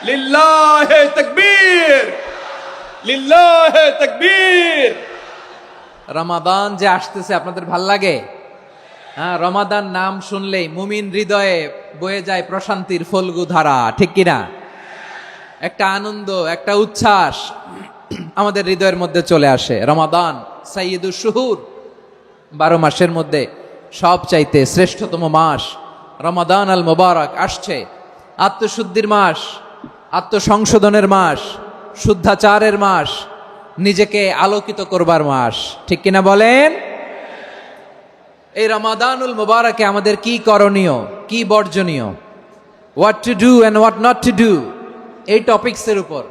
লিল্লাহে তাকবীর, লিল্লাহে তাকবীর। রমাদান যে আসতেছে আপনাদের ভাল লাগে? হ্যাঁ, রমাদান নাম শুনলেই মুমিন হৃদয়ে বয়ে যায় প্রশান্তির ফল্গু ধারা, ঠিক কিনা? একটা আনন্দ, একটা উচ্ছ্বাস আমাদের হৃদয়ের মধ্যে চলে আসে। রমাদান সাইয়্যিদুশ শুহুর, 12 মাসের মধ্যে সব চাইতে শ্রেষ্ঠতম মাস রমাদান আল মুবারক আসছে। আত্মশুদ্ধির মাস, আত্মসংশোধনের মাস, শুদ্ধাচারের মাস, নিজেকে আলোকিত করবার মাস, ঠিক কিনা বলেন? এই রমাদানুল মুবারকে আমাদের কি করণীয়, কি বর্জনীয়, what to do and what not to do, এই টপিকসের উপর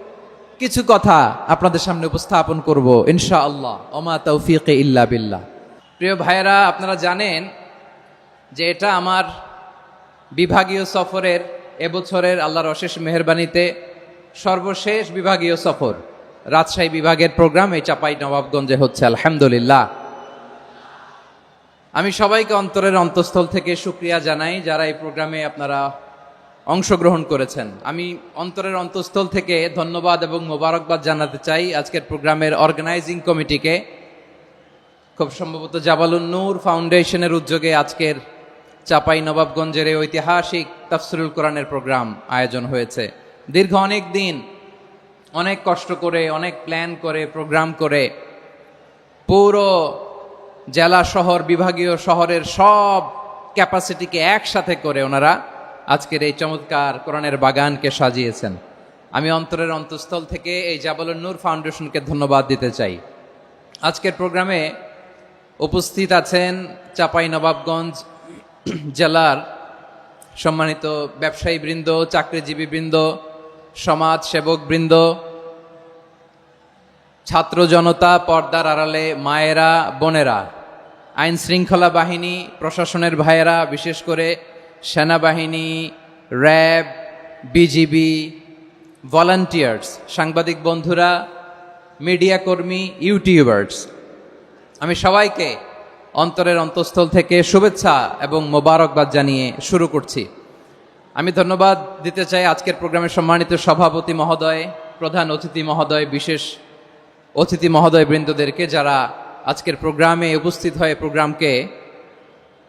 কিছু কথা আপনাদের সামনে উপস্থাপন করব ইনশাআল্লাহ। ওমা তৌফিকে ইল্লা বিল্লাহ। প্রিয় ভাইয়েরা, আপনারা জানেন যে এটা আমার বিভাগীয় সফরের, এবছরের আল্লাহর অশেষ মেহেরবানিতে সর্বশেষ বিভাগীয় সফর। রাজশাহী বিভাগের প্রোগ্রাম এই চাপাই নবাবগঞ্জে হচ্ছে, আলহামদুলিল্লাহ। আমি সবাইকে অন্তরের অন্তঃস্থল থেকে শুকরিয়া জানাই যারা এই প্রোগ্রামে আপনারা অংশগ্রহণ করেছেন। আমি অন্তরের অন্তঃস্থল থেকে ধন্যবাদ এবং মোবারকবাদ জানাতে চাই আজকের প্রোগ্রামের অর্গানাইজিং কমিটিকে। খুব সম্ভবত জাবালুন নূর ফাউন্ডেশনের উদ্যোগে আজকের চাপাই নবাবগঞ্জের এই ঐতিহাসিক তাফসিরুল কোরআনের প্রোগ্রাম আয়োজন হয়েছে। দীর্ঘ অনেক দিন, অনেক কষ্ট করে, অনেক প্ল্যান করে, প্রোগ্রাম করে পুরো জেলা শহর, বিভাগীয় শহরের সব ক্যাপাসিটিকে একসাথে করে ওনারা আজকের এই চমৎকার কোরআনের বাগানকে সাজিয়েছেন। আমি অন্তরের অন্তঃস্থল থেকে এই জাবালুন নূর ফাউন্ডেশনকে ধন্যবাদ দিতে চাই। আজকের প্রোগ্রামে উপস্থিত আছেন চাপাই নবাবগঞ্জ জেলার সম্মানিত ব্যবসায়ী বৃন্দ, চাকরিজীবী বৃন্দ, সমাজ সেবক বৃন্দ, ছাত্র জনতা, পর্দার আড়ালে মায়েরা, বোনেরা, আইন শৃঙ্খলা বাহিনী, প্রশাসনের ভাইয়েরা, বিশেষ করে সেনাবাহিনী, র্যাব, বিজিবি, ভলান্টিয়ার্স, সাংবাদিক বন্ধুরা, মিডিয়া কর্মী, ইউটিউবার্স, আমি সবাইকে অন্তরের অন্তঃস্থল থেকে শুভেচ্ছা এবং মোবারকবাদ জানিয়ে শুরু করছি। আমি ধন্যবাদ দিতে চাই আজকের প্রোগ্রামের সম্মানিত সভাপতি মহোদয়, প্রধান অতিথি মহোদয়, বিশেষ অতিথি মহোদয় বৃন্দদেরকে যারা আজকের প্রোগ্রামে উপস্থিত হয়ে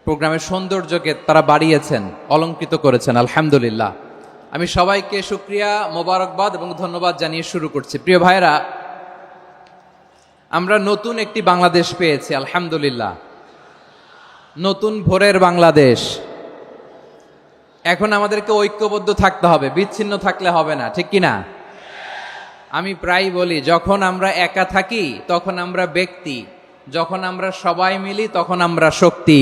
প্রোগ্রামের সৌন্দর্যকে তারা বাড়িয়েছেন, অলঙ্কৃত করেছেন, আলহামদুলিল্লাহ। আমি সবাইকে শুকরিয়া, মোবারকবাদ এবং ধন্যবাদ জানিয়ে শুরু করছি। প্রিয় ভাইরা, আমরা নতুন একটি বাংলাদেশ পেয়েছি, আলহামদুলিল্লাহ। নতুন ভোরের বাংলাদেশ। এখন আমাদেরকে ঐক্যবদ্ধ থাকতে হবে, বিচ্ছিন্ন থাকলে হবে না, ঠিক কিনা? আমি প্রায় বলি, যখন আমরা একা থাকি তখন আমরা ব্যক্তি, যখন আমরা সবাই মিলি তখন আমরা শক্তি।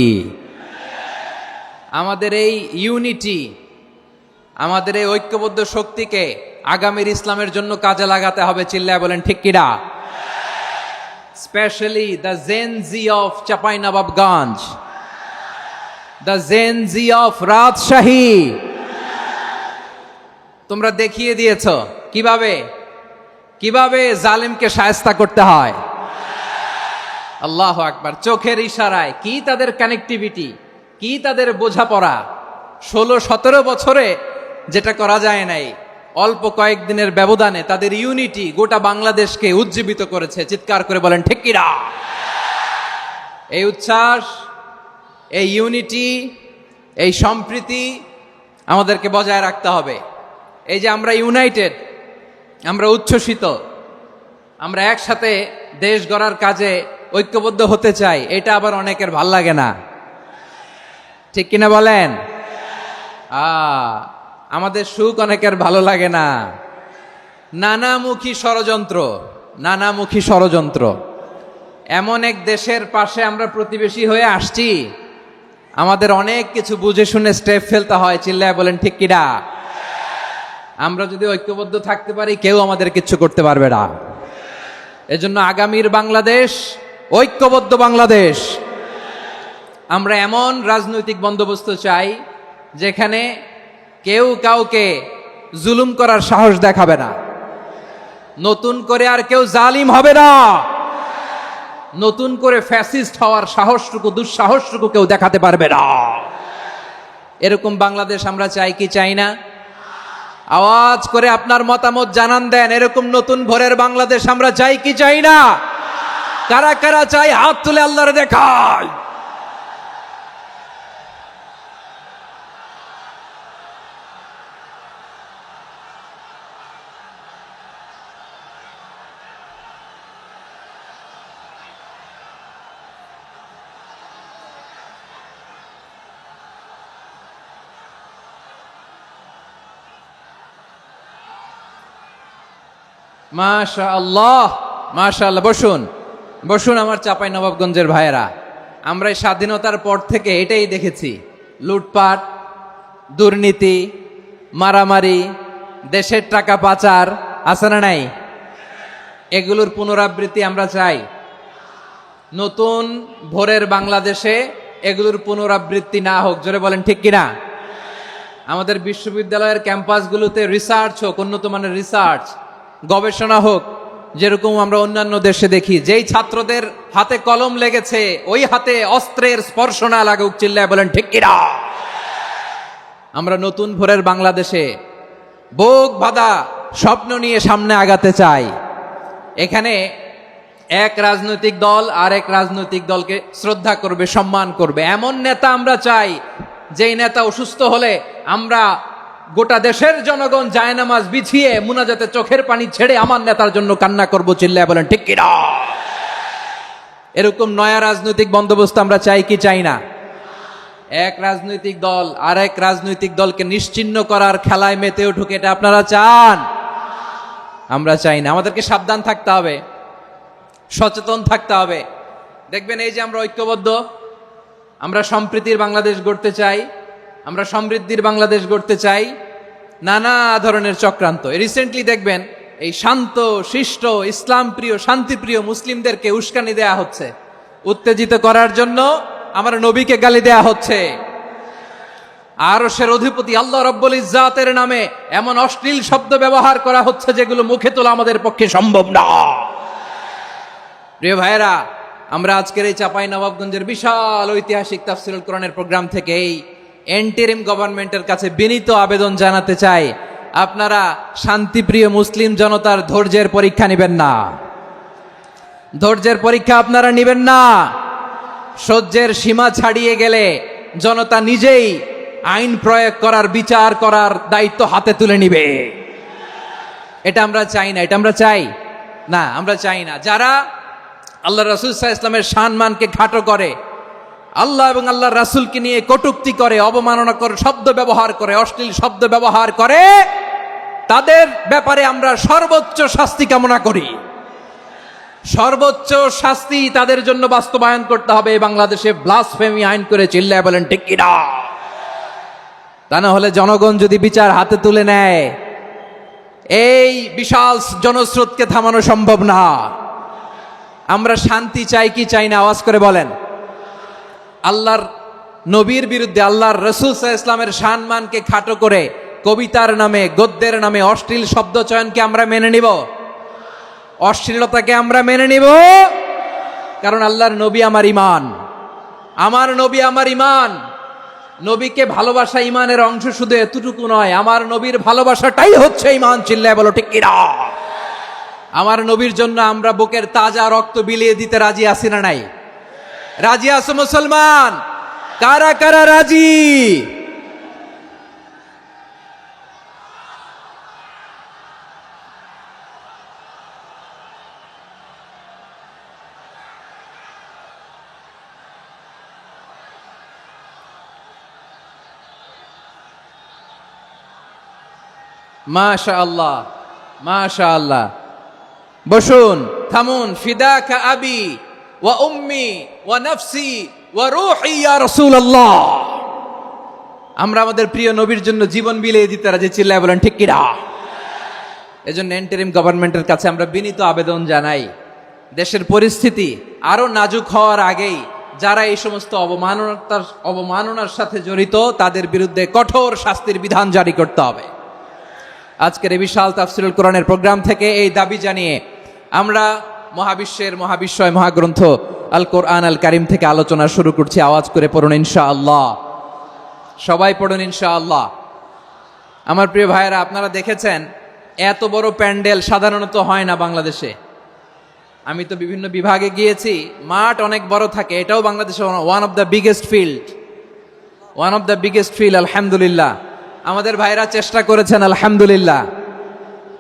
আমাদের এই ইউনিটি, আমাদের এই ঐক্যবদ্ধ শক্তিকে আগামীর ইসলামের জন্য কাজে লাগাতে হবে। চিল্লায় বলেন ঠিক কিনা? Specially the Gen Z of Chapainawabganj, the Gen Z of Rajshahi. তোমরা দেখিয়ে দিয়েছ কিভাবে জালিমকে শায়েস্তা করতে হয়। আল্লাহু আকবার। চোখের ইশারায় কি তাদের কানেক্টিভিটি, কি তাদের বোঝাপড়া। 16-17 বছরে যেটা করা যায় নাই, অল্প কয়েকদিনের ব্যবধানে তাদের ইউনিটি গোটা বাংলাদেশকে উজ্জীবিত করেছে। চিৎকার করে বলেন ঠিক কিনা? এই উচ্ছ্বাস, এই ইউনিটি, এই সম্প্রীতি আমাদেরকে বজায় রাখতে হবে। এই যে আমরা ইউনাইটেড, আমরা উচ্ছ্বসিত, আমরা একসাথে দেশ গড়ার কাজে ঐক্যবদ্ধ হতে চাই, এটা আবার অনেকের ভাল লাগে না, ঠিক কিনা বলেন? আমাদের সুখ অনেকের ভালো লাগে না। নানামুখী ষড়যন্ত্র। এমন এক দেশের পাশে আমরা প্রতিবেশী হয়ে আসছি, আমাদের অনেক কিছু বুঝে শুনে স্টেপ ফেলতে হয়। চিল্লায় বলেন ঠিক কিনা? আমরা যদি ঐক্যবদ্ধ থাকতে পারি, কেউ আমাদের কিচ্ছু করতে পারবে না। এজন্য আগামীর বাংলাদেশ ঐক্যবদ্ধ বাংলাদেশ। আমরা এমন রাজনৈতিক বন্দোবস্ত চাই যেখানে কেউ কাউকে জুলুম করার সাহস দেখাবে না, নতুন করে আর কেউ জালিম হবে না, নতুন করে ফ্যাসিস্ট হওয়ার সাহসটুকু দুঃসাহসটুকু কেউ দেখাতে পারবে না। এরকম বাংলাদেশ আমরা চাই কি চাই না? আওয়াজ করে আপনার মতামত জানান দেন। এরকম নতুন ভোরের বাংলাদেশ আমরা চাই কি চাই না? কারা কারা চাই হাত তুলে আল্লাহরে দেখায়। মাশাআল্লাহ, মাশাআল্লাহ। বসুন বসুন আমার চাঁপাই নবাবগঞ্জের ভাইয়েরা। আমরা এই স্বাধীনতার পর থেকে এটাই দেখেছি, লুটপাট, দুর্নীতি, মারামারি, দেশের টাকা পাচার, আছে না নাই? এগুলোর পুনরাবৃত্তি আমরা চাই। নতুন ভোরের বাংলাদেশে এগুলোর পুনরাবৃত্তি না হোক। জোরে বলেন ঠিক কিনা? আমাদের বিশ্ববিদ্যালয়ের ক্যাম্পাসগুলোতে রিসার্চ হোক, উন্নত মানের রিসার্চ, গবেষণা হোক, যেরকম আমরা অন্যান্য দেশে দেখি। যেই ছাত্রদের হাতে কলম লেগেছে ওই হাতে অস্ত্রের স্পর্শ না লাগুক। চিল্লায় বলেন ঠিক কিনা? আমরা নতুন ভোরের বাংলাদেশে বুক বাঁধা স্বপ্ন নিয়ে সামনে আগাতে চাই। এখানে এক রাজনৈতিক দল আর এক রাজনৈতিক দলকে শ্রদ্ধা করবে, সম্মান করবে, এমন নেতা আমরা চাই যেই নেতা অসুস্থ হলে আমরা গোটা দেশের জনগণ জায়নামাজ বিছিয়ে মুনাজাতে চোখের পানি ছেড়ে আমার নেতার জন্য কান্না করব। চিল্লায় বলেন ঠিক কিনা? এরকম নয়া রাজনৈতিক বন্দোবস্ত আমরা চাই কি চাই না? এক রাজনৈতিক দল আর এক রাজনৈতিক দলকে নিশ্চিহ্ন করার খেলায় মেতে উঠুক, এটা আপনারা চান? আমরা চাই না। আমাদেরকে সাবধান থাকতে হবে, সচেতন থাকতে হবে। দেখবেন এই যে আমরা ঐক্যবদ্ধ, আমরা সম্প্রীতির বাংলাদেশ গড়তে চাই, আমরা সমৃদ্ধির বাংলাদেশ গড়তে চাই, নানা ধরনের চক্রান্ত। রিসেন্টলি দেখবেন এই শান্ত শিষ্ট ইসলাম প্রিয় শান্তিপ্রিয় মুসলিমদেরকে উস্কানি দেয়া হচ্ছে, উত্তেজিত করার জন্য আমার নবীকে গালি দেয়া হচ্ছে। আরশের অধিপতি আল্লাহ রাব্বুল ইজ্জাতের নামে এমন অশ্লীল শব্দ ব্যবহার করা হচ্ছে যেগুলো মুখে তোলা আমাদের পক্ষে সম্ভব না। প্রিয় ভাইয়েরা, আমরা আজকের এই চাঁপাই নবাবগঞ্জের বিশাল ঐতিহাসিক তাফসীরুল কোরআনের প্রোগ্রাম থেকে এই এন্টিরিম গভর্নমেন্টের কাছে বিনীত আবেদন জানাতে চাই, আপনারা শান্তিপ্রিয় মুসলিম জনতার ধৈর্যের পরীক্ষা নেবেন না। ধৈর্যের পরীক্ষা আপনারা নেবেন না। সহ্যের সীমা ছাড়িয়ে গেলে জনতা নিজেই আইন প্রয়োগ করার, বিচার করার দায়িত্ব হাতে তুলে নিবে। এটা আমরা চাই না। এটা আমরা চাই না, আমরা চাই না। যারা আল্লাহ রাসূল সাল্লাল্লাহু আলাইহি ওয়াসাল্লামের সম্মানকে খাটো করে, আল্লাহ এবং আল্লাহর রাসূলকে নিয়ে কটূক্তি করে, অবমাননা করে, শব্দ ব্যবহার করে, অশ্লীল শব্দ ব্যবহার করে, তাদের ব্যাপারে আমরা সর্বোচ্চ শাস্তি কামনা করি। সর্বোচ্চ শাস্তি তাদের জন্য বাস্তবায়ন করতে হবে। বাংলাদেশে ব্লাসফেমি আইন করে। চিল্লায় বলেন ঠিক কিনা? তা না হলে জনগণ যদি বিচার হাতে তুলে নেয়, এই বিশাল জনস্রোতকে থামানো সম্ভব না। আমরা শান্তি চাই কি চাই না? আওয়াজ করে বলেন। আল্লাহর নবীর বিরুদ্ধে, আল্লাহর রাসূল সাল্লাল্লাহু আলাইহি ওয়াসাল্লামের সম্মানকে খাটো করে কবিতার নামে, গদ্যের নামে অশ্লীল শব্দ চয়নকে আমরা মেনে নিব? অশ্লীলতাকে আমরা মেনে নিব? কারণ আল্লাহর নবী আমার ঈমান, আমার নবী আমার ঈমান। নবীকে ভালোবাসা ঈমানের অংশ শুধু এতটুকু নয়, আমার নবীর ভালোবাসাটাই হচ্ছে ঈমান। চিল্লায় বলো ঠিক কিনা? আমার নবীর জন্য আমরা বুকের তাজা রক্ত বিলিয়ে দিতে রাজি আছি না নাই? রাজি আছো মুসলমান? কারা কারা রাজি? মাশাআল্লাহ, মাশাআল্লাহ। বসুন, থামুন। ফিদাকা আবি ওয়া উম্মি ওয়া নাফসি ওয়া রূহি ইয়া রাসূলুল্লাহ। আমরা আমাদের প্রিয় নবীর জন্য জীবন বিলিয়ে দিতে রাজি। চিল্লায় বলেন ঠিক কিনা? এজন্য ইন্টারিম গভর্নমেন্টের কাছে আমরা বিনীত আবেদন জানাই, দেশের পরিস্থিতি আরো নাজুক হওয়ার আগেই যারা এই সমস্ত অবমাননার সাথে জড়িত তাদের বিরুদ্ধে কঠোর শাস্তির বিধান জারি করতে হবে। আজকের এই বিশাল তাফসীরুল কোরআনের প্রোগ্রাম থেকে এই দাবি জানিয়ে আমরা মহাবিশ্বের মহাবিশ্বয় মহাগ্রন্থ আল কোরআন আল কারিম থেকে আলোচনা শুরু করছি। আওয়াজ করে পড়ুন ইনশাআল্লাহ। সবাই পড়ুন ইনশাআল্লাহ। আমার প্রিয় ভাইয়েরা, আপনারা দেখেছেন এত বড় প্যান্ডেল সাধারণত হয় না বাংলাদেশে। আমি তো বিভিন্ন বিভাগে গিয়েছি, মাঠ অনেক বড় থাকে। এটাও বাংলাদেশে one of the biggest field. আলহামদুলিল্লাহ, আমাদের ভাইরা চেষ্টা করেছেন আলহামদুলিল্লাহ।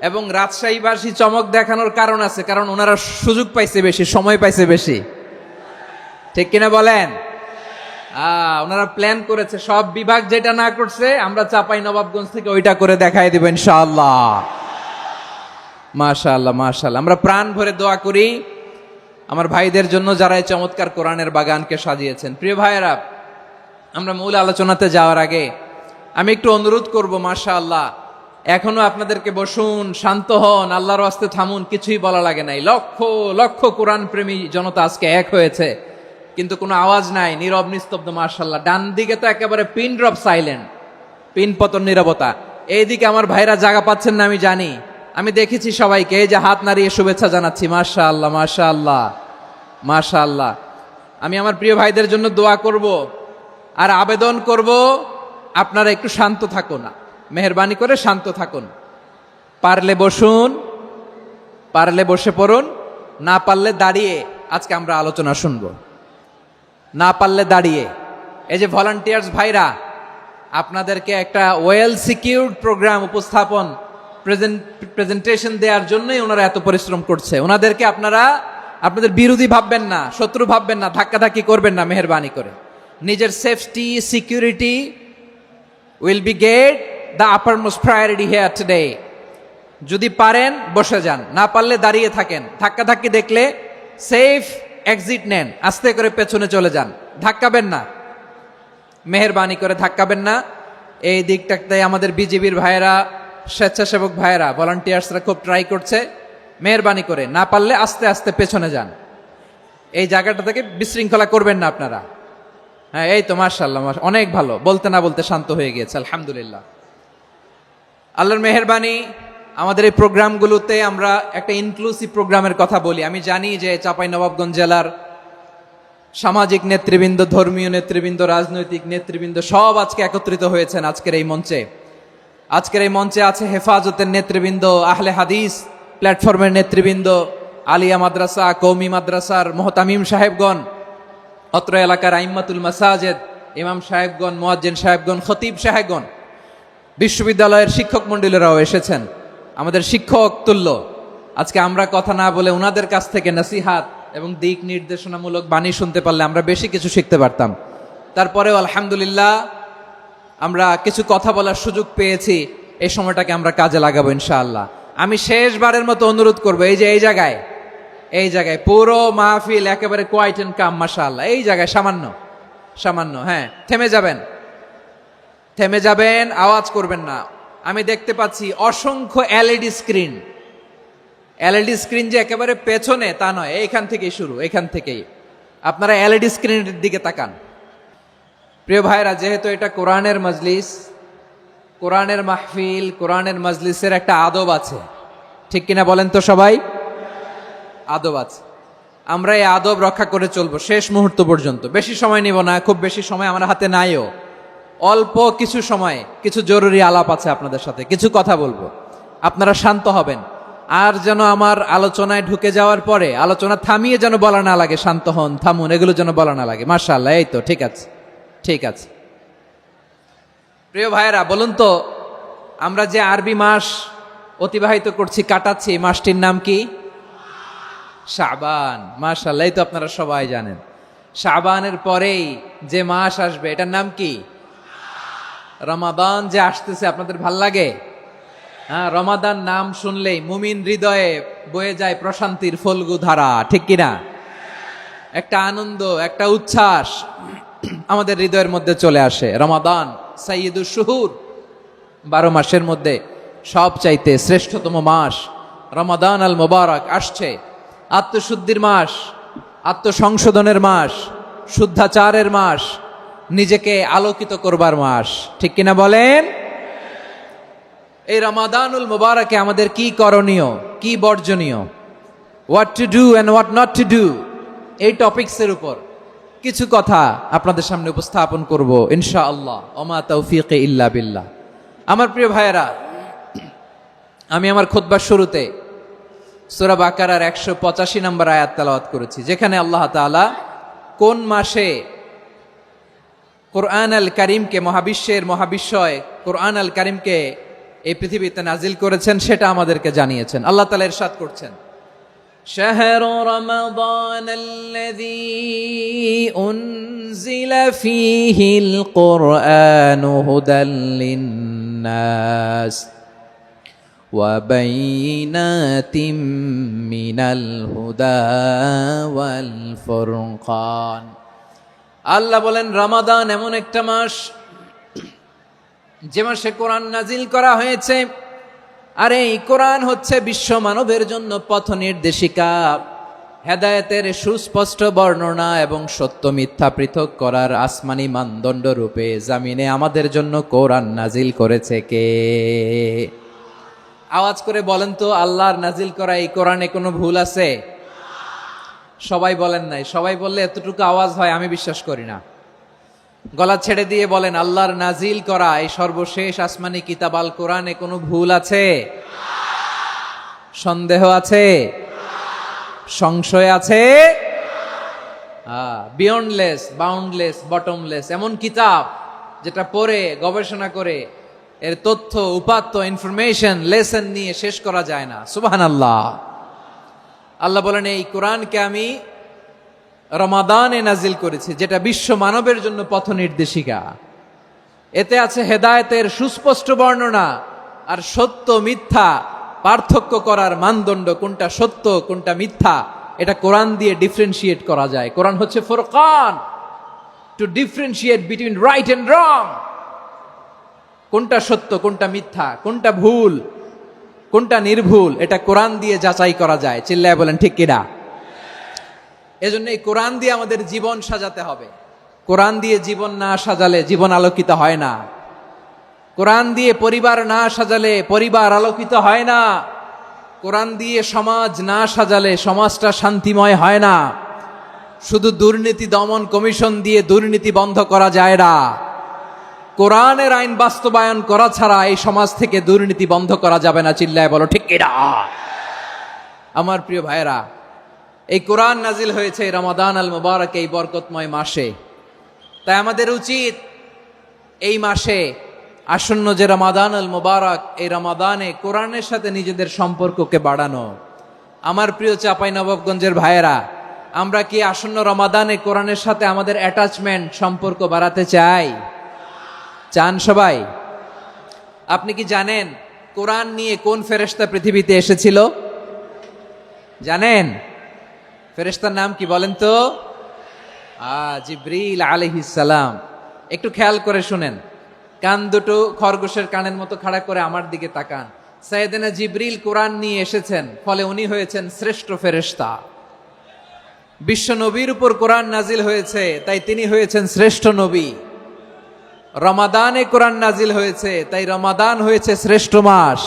এবং রাজশাহীবাসী চমক দেখানোর কারণ আছে, কারণ ওনারা সুযোগ পাইছে বেশি, সময় পাইছে বেশি, ঠিক কিনা বলেন? ওনারা প্ল্যান করেছে, সব বিভাগ যেটা না করছে আমরা চাপাই নবাবগঞ্জ থেকে ওইটা করে দেখাই দিব ইনশাআল্লাহ। মাশাআল্লাহ মাশাআল্লাহ। আমরা প্রাণ ভরে দোয়া করি আমার ভাইদের জন্য যারা এই চমৎকার কোরআনের বাগানকে সাজিয়েছেন। প্রিয় ভাইয়েরা, আমরা মূল আলোচনাতে যাওয়ার আগে আমি একটু অনুরোধ করব, মাশাআল্লাহ এখনো আপনাদেরকে বসুন, শান্ত হন, আল্লাহর ওয়াস্তে থামুন, কিছুই বলা লাগে নাই। লক্ষ লক্ষ কোরআন প্রেমী জনতা আজকে এক হয়েছে, কিন্তু কোনো আওয়াজ নাই, নীরব নিস্তব্ধ। মাশাআল্লাহ, ডান দিকে তো একেবারে পিন ড্রপ সাইলেন্ট, পিন পতন নীরবতা। এইদিকে আমার ভাইরা জায়গা পাচ্ছেন না আমি জানি, আমি দেখেছি সবাইকে, এই যে হাত নাড়িয়ে শুভেচ্ছা জানাচ্ছি। মাশাআল্লাহ মাশাআল্লাহ মাশাআল্লাহ। আমি আমার প্রিয় ভাইদের জন্য দোয়া করব আর আবেদন করব, আপনারা একটু শান্ত থাকুন, মেহেরবানি করে শান্ত থাকুন। পারলে বসুন, পারলে বসে পড়ুন, না পারলে দাঁড়িয়ে আজকে আমরা আলোচনা শুনব। না পারলে দাঁড়িয়ে। এই যে ভলান্টিয়ার্স ভাইরা, আপনাদেরকে একটা ওয়েল সিকিউরড প্রোগ্রাম উপস্থাপন প্রেজেন্টেশন দেওয়ার জন্যই ওনারা এত পরিশ্রম করছে। ওনাদেরকে আপনারা আপনাদের বিরোধী ভাববেন না, শত্রু ভাববেন না, ধাক্কাধাক্কি করবেন না, মেহেরবানি করে। নিজের safety security will be get the uppermost priority here today. যদি পারেন বসে যান, না পারলে দাঁড়িয়ে থাকেন। ধাক্কাধাক্কি দেখলে সেফ এক্সিট নেন, আস্তে করে পেছনে চলে যান, ধাক্কাবেন না, মেহেরবানি করে ধাক্কাবেন না। এই দিকটাতে আমাদের বিজিবির ভাইয়েরা, স্বেচ্ছাসেবক ভাইয়েরা, ভলান্টিয়ার্সরা খুব ট্রাই করছে। মেহেরবানি করে না পারলে আস্তে আস্তে পেছনে যান। এই জায়গাটা থেকে বিশৃঙ্খলা করবেন না আপনারা। হ্যাঁ, এই তো মাশাআল্লাহ, অনেক ভালো। বলতে না বলতে শান্ত হয়ে গিয়েছে, আলহামদুলিল্লাহ। আল্লাহর মেহেরবানি, আমাদের এই প্রোগ্রামগুলোতে আমরা একটা ইনক্লুসিভ প্রোগ্রামের কথা বলি। আমি জানি যে চাঁপাইনবাবগঞ্জ জেলার সামাজিক নেতৃবৃন্দ, ধর্মীয় নেতৃবৃন্দ, রাজনৈতিক নেতৃবৃন্দ সব আজকে একত্রিত হয়েছেন আজকের এই মঞ্চে। আজকের এই মঞ্চে আছে হেফাজতের নেতৃবৃন্দ, আহলে হাদিস প্ল্যাটফর্মের নেতৃবৃন্দ, আলিয়া মাদ্রাসা, কওমি মাদ্রাসার মোহতামিম সাহেবগণ, অত্র এলাকার আইম্মাতুল মাসাজিদ, ইমাম সাহেবগণ, মুয়াজ্জিন সাহেবগণ, খতিব সাহেবগণ, বিশ্ববিদ্যালয়ের শিক্ষক মণ্ডলীরাও এসেছেন, আমাদের শিক্ষক তুল্য। আজকে আমরা কথা না বলে ওনাদের কাছ থেকে নসিহাত এবং দিক নির্দেশনামূলক বাণী শুনতে পারলে আমরা বেশি কিছু শিখতে পারতাম। তারপরেও আলহামদুলিল্লাহ আমরা কিছু কথা বলার সুযোগ পেয়েছি। এই সময়টাকে আমরা কাজে লাগাবো ইনশাআল্লাহ। আমি শেষবারের মতো অনুরোধ করবো, এই যে এই জায়গায় পুরো মাহফিল একেবারে কোয়াইট এন্ড কাম, মাশাআল্লাহ। এই জায়গায় সামান্য হ্যাঁ, থেমে যাবেন, আওয়াজ করবেন না। আমি দেখতে পাচ্ছি অসংখ্য এলইডি স্ক্রিন, যে একেবারে পেছনে তা নয়, এইখান থেকেই শুরু, এখান থেকেই আপনারা এলইডি স্ক্রিনের দিকে তাকান। প্রিয় ভাইরা, যেহেতু এটা কোরআনের মজলিস, কোরআনের মাহফিল, কোরআনের মজলিসের একটা আদব আছে, ঠিক কিনা বলেন তো সবাই? আদব আছে। আমরা এই আদব রক্ষা করে চলবো শেষ মুহূর্ত পর্যন্ত। বেশি সময় নিব না, খুব বেশি সময় আমার হাতে নাইও। অল্প কিছু সময় কিছু জরুরি আলাপ আছে আপনাদের সাথে, কিছু কথা বলবো, আপনারা শান্ত হবেন। আর যেন আমার আলোচনায় ঢুকে যাওয়ার পরে আলোচনা থামিয়ে যেন বলা না লাগে শান্ত হন, থামুন, এগুলো যেন বলা না লাগে। মাশাআল্লাহ, এই তো ঠিক আছে। প্রিয় ভাইয়েরা, বলুন তো, আমরা যে আরবি মাস অতিবাহিত করছি, কাটাচ্ছি, এই মাসটির নাম কি? শাবান। মাশাআল্লাহ, এই তো আপনারা সবাই জানেন। শাবানের পরেই যে মাস আসবে এটার নাম কি? রমাদান যে আসতেছে, আপনাদের ভাল লাগে? হ্যাঁ, রমাদান নাম শুনলেই মুমিন হৃদয়ে বয়ে যায় প্রশান্তির ফল্গু ধারা, ঠিক কিনা? একটা আনন্দ, একটা উচ্ছ্বাস আমাদের হৃদয়ের মধ্যে চলে আসে। রমাদান সাইয়্যিদুশ শুহুর, 12 মাসের মধ্যে সবচাইতে শ্রেষ্ঠতম মাস রমাদান আল মুবারক আসছে। আত্মশুদ্ধির মাস, আত্মসংশোধনের মাস, শুদ্ধাচারের মাস, নিজেকে আলোকিত করবার মাস, ঠিক কিনা বলেন? এই রমাদানুল মুবারকে আমাদের কি করণীয়, কি বর্জনীয়, what to do and what not to do, এই টপিকসের উপর কিছু কথা আপনাদের সামনে উপস্থাপন করব ইনশাআল্লাহ। ওমা তৌফিকে ইল্লা বিল্লাহ। আমার প্রিয় ভাইয়েরা, আমি আমার খুতবার শুরুতে সূরা বাকারার 185 নম্বর আয়াত তেলাওয়াত করেছি, যেখানে আল্লাহ তাআলা কোন মাসে কোরআন আল কারীমকে, মহাবিশ্বের মহাবিশ্বয় কোরআন আল কারীমকে এই পৃথিবীতে নাজিল করেছেন সেটা আমাদেরকে জানিয়েছেন। আল্লাহ তাআলা ইরশাদ করছেন, শাহরু রমাদান আল্লাযী উনজিলা ফীহিল কুরআনু হুদাল লিন্নাস ওয়া বাইনাতিম মিনাল হুদা ওয়াল ফুরকান। আল্লাহ বলেন, রমাদান এমন একটা মাস যে মাসে কোরআন নাজিল করা হয়েছে, আর এই কোরআন হচ্ছে বিশ্ব মানবের জন্য পথ নির্দেশিকা, হেদায়েতের সুস্পষ্ট বর্ণনা এবং সত্য মিথ্যা পৃথক করার আসমানি মানদণ্ড রূপে জামিনে আমাদের জন্য কোরআন নাজিল করেছে কে? আওয়াজ করে বলেন তো, আল্লাহর নাজিল করা এই কোরআনে কোনো ভুল আছে? সবাই বলেন নাই। সবাই বললে এতটুকু আওয়াজ হয় আমি বিশ্বাস করি না। গলা ছেড়ে দিয়ে বলেন, আল্লাহর নাজিল করা এই সর্বশেষ আসমানি কিতাব আল কোরআনে কোনো ভুল আছে? সন্দেহ আছে? সংশয় আছে? বিয়ন্ডলেস, বাউন্ডলেস, বটমলেস এমন কিতাব যেটা পড়ে গবেষণা করে এর তথ্য, উপাত্ত, ইনফরমেশন, লেসন নিয়ে শেষ করা যায় না। সুবহানাল্লাহ। আল্লাহ বলেন, এই কোরআনকে আমি রমাদানে নাজিল করেছি, যেটা বিশ্ব মানবের জন্য পথ নির্দেশিকা। এতে আছে হেদায়েতের সুস্পষ্ট বর্ণনা আর সত্য মিথ্যা পার্থক্য করার মানদণ্ড, কোনটা সত্য কোনটা মিথ্যা এটা কোরআন দিয়ে ডিফারেন্সিয়েট করা যায়। কোরআন হচ্ছে ফুরকান, to differentiate between right and wrong. কোনটা সত্য কোনটা মিথ্যা, কোনটা ভুল কোনটা নির্ভুল, এটা কোরআন দিয়ে যাচাই করা যায়। চিল্লায় বলেন ঠিক কিনা? এজন্য এই কোরআন দিয়ে আমাদের জীবন সাজাতে হবে। কোরআন দিয়ে জীবন না সাজালে জীবন আলোকিত হয় না। কোরআন দিয়ে পরিবার না সাজালে পরিবার আলোকিত হয় না। কোরআন দিয়ে সমাজ না সাজালে সমাজটা শান্তিময় হয় না। শুধু দুর্নীতি দমন কমিশন দিয়ে দুর্নীতি বন্ধ করা যায় না। কোরআনের আইন বাস্তবায়ন করা ছাড়া এই সমাজ থেকে দুর্নীতি বন্ধ করা যাবে না। চিল্লায় বলো ঠিক কিনা? আমার প্রিয় ভাইয়েরা, এই কোরআন নাজিল হয়েছে রমাদান আল মুবারক, এই বরকতময় মাসে। তাই আমাদের উচিত এই মাসে আসন্ন যে রমাদান আল মুবারক, এই রমাদানে কোরআনের সাথে নিজেদের সম্পর্ককে বাড়ানো। আমার প্রিয় চাঁপাইনবাবগঞ্জের ভাইয়েরা, আমরা কি আসন্ন রমাদানে কোরআনের সাথে আমাদের অ্যাটাচমেন্ট, সম্পর্ক বাড়াতে চাই? চান সবাই? আপনি কি জানেন কোরআন নিয়ে কোন ফেরেশতা পৃথিবীতে এসেছিল? জানেন? ফেরেশতার নাম কি বলেন তো? জিবরিল আলাইহিস সালাম। একটু খেয়াল করে শুনেন, কান দুটো খরগোশের কানের মতো খাড়া করে আমার দিকে তাকান। সাইয়েদনা জিবরিল কোরআন নিয়ে এসেছেন, ফলে উনি হয়েছেন শ্রেষ্ঠ ফেরেশতা। বিশ্ব নবীর উপর কোরআন নাজিল হয়েছে, তাই তিনি হয়েছেন শ্রেষ্ঠ নবী। রমাদানে কোরআন নাজিল হয়েছে, তাই রমাদান হয়েছে শ্রেষ্ঠ মাস।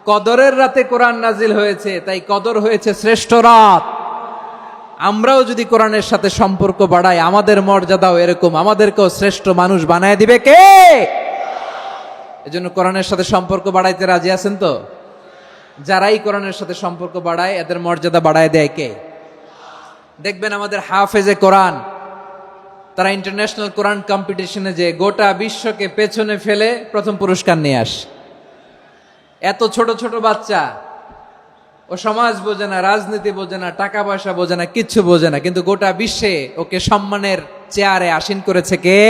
কদরের রাতে কোরআন নাজিল হয়েছে, তাই কদর হয়েছে শ্রেষ্ঠ রাত। আমরাও যদি কোরআনের সাথে সম্পর্ক বাড়াই, আমাদের মর্যাদাও এরকম, আমাদেরকেও শ্রেষ্ঠ মানুষ বানায় দিবে কে? এজন্য কোরআনের সাথে সম্পর্ক বাড়াইতে রাজি আছেন তো? যারাই কোরআনের সাথে সম্পর্ক বাড়ায় এদের মর্যাদা বাড়ায় দেয় কে? দেখবেন আমাদের হাফেজে কোরআন, তারা ইন্টারন্যাশনাল কোরআন কম্পিটিশনে যে গোটা বিশ্বকে পেছনে ফেলে প্রথম পুরস্কার নিয়ে আসে। এত ছোট ছোট বাচ্চা, ও সমাজ বোঝে না, রাজনীতি বোঝে না, টাকা পয়সা বোঝে না, কিচ্ছু বোঝে না, কিন্তু গোটা বিশ্বে ওকে সম্মানের চেয়ারে আসীন করেছে কে?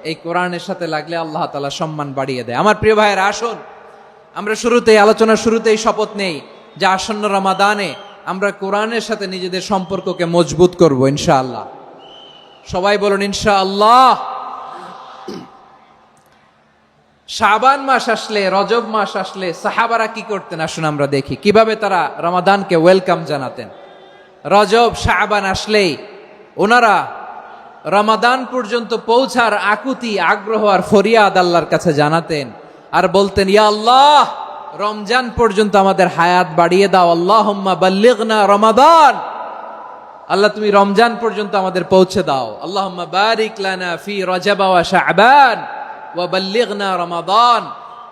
এই কোরআনের সাথে লাগলে আল্লাহ তাআলা সম্মান বাড়িয়ে দেয়। আমার প্রিয় ভাইয়েরা, আসুন আমরা আলোচনার শুরুতেই শপথ নেই যে আসন্ন রমাদানে আমরা কোরআনের সাথে নিজেদের সম্পর্ককে মজবুত করব ইনশাআল্লাহ। সবাই বলুন ইনশাআল্লাহ। শাবান মাস আসলে, রজব মাস আসলে সাহাবারা কি করতেন আসুন আমরা দেখি, কিভাবে তারা রমাদানকে ওয়েলকাম জানাতেন। রজব শাবান আসলেই ওনারা রমাদান পর্যন্ত পৌঁছার আকুতি, আগ্রহ আর ফরিয়াদ আল্লাহর কাছে জানাতেন। আর বলতেন, ইয়া আল্লাহ, রমজান পর্যন্ত আমাদের হায়াত বাড়িয়ে দাও। আল্লাহুম্মা বাল্লিগনা রমাদান, আল্লাহ তুমি রমজান পর্যন্ত আমাদের পৌঁছে দাও। আল্লাহুম্মা বারিক লানা ফি রজব ওয়া শাবান ওয়া বাল্লিগনা রমাদান,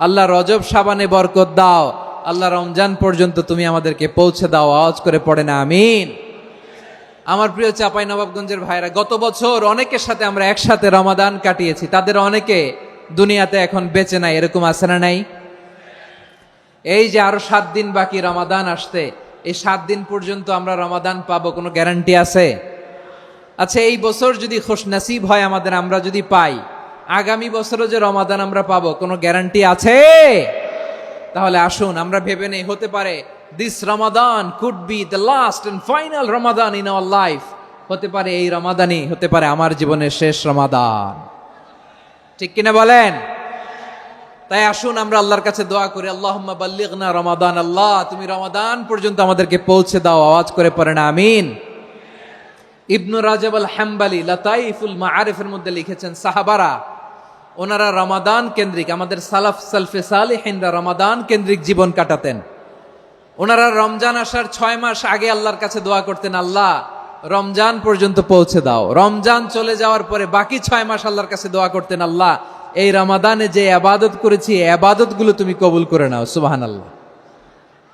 আল্লাহ রজব শাবানে বরকত দাও, আল্লাহ রমজান পর্যন্ত তুমি আমাদেরকে পৌঁছে দাও। আওয়াজ করে পড়েন আমিন। আমার প্রিয় চাঁপাইনবাবগঞ্জের ভাইরা, গত বছর অনেকের সাথে আমরা একসাথে রমাদান কাটিয়েছি, তাদের অনেকে দুনিয়াতে এখন বেঁচে নাই, এরকম আছে না নাই? এই যে আরো 7 দিন বাকি রমাদান আসতে, এই 7 দিন পর্যন্ত আমরা রমাদান পাবো, কোনো গ্যারান্টি আছে? আচ্ছা, এই বছর যদি খুশনসিব হয় আমাদের, আমরা যদি পাই, আগামী বছরও যে রমাদান আমরা পাবো, কোনো গ্যারান্টি আছে? তাহলে আসুন আমরা ভেবে নেই, হতে পারে this Ramadan could be the last and final Ramadan in our life. হতে পারে এই রমাদানই হতে পারে আমার জীবনের শেষ রমাদান। ঠিক কিনা বলেন? তাই আসুন আমরা আল্লাহর কাছে দোয়া করি, আল্লাহুম্মা বাল্লিগনা রমাদান, আল্লাহ তুমি রমাদান পর্যন্ত আমাদেরকে পৌঁছে দাও। আওয়াজ করে পড়েন আমিন। ইবনু রাজব আল হাম্বালি লাতাইফুল মাআরিফের মধ্যে লিখেছেন, সাহাবারা ওনারা রমাদান কেন্দ্রিক, আমাদের সালাফ সালফে সালেহিনরা রমাদান কেন্দ্রিক জীবন কাটাতেন। ওনারা রমজান আসার 6 মাস আগে আল্লাহর কাছে দোয়া করতেন, আল্লাহ রমজান পর্যন্ত পৌঁছে দাও। রমজান চলে যাওয়ার পরে বাকি 6 মাস আল্লাহর কাছে দোয়া করতেন, আল্লাহ এই রমাদানে যে ইবাদত করেছি এই ইবাদতগুলো তুমি কবুল করে নাও। সুবহানাল্লাহ।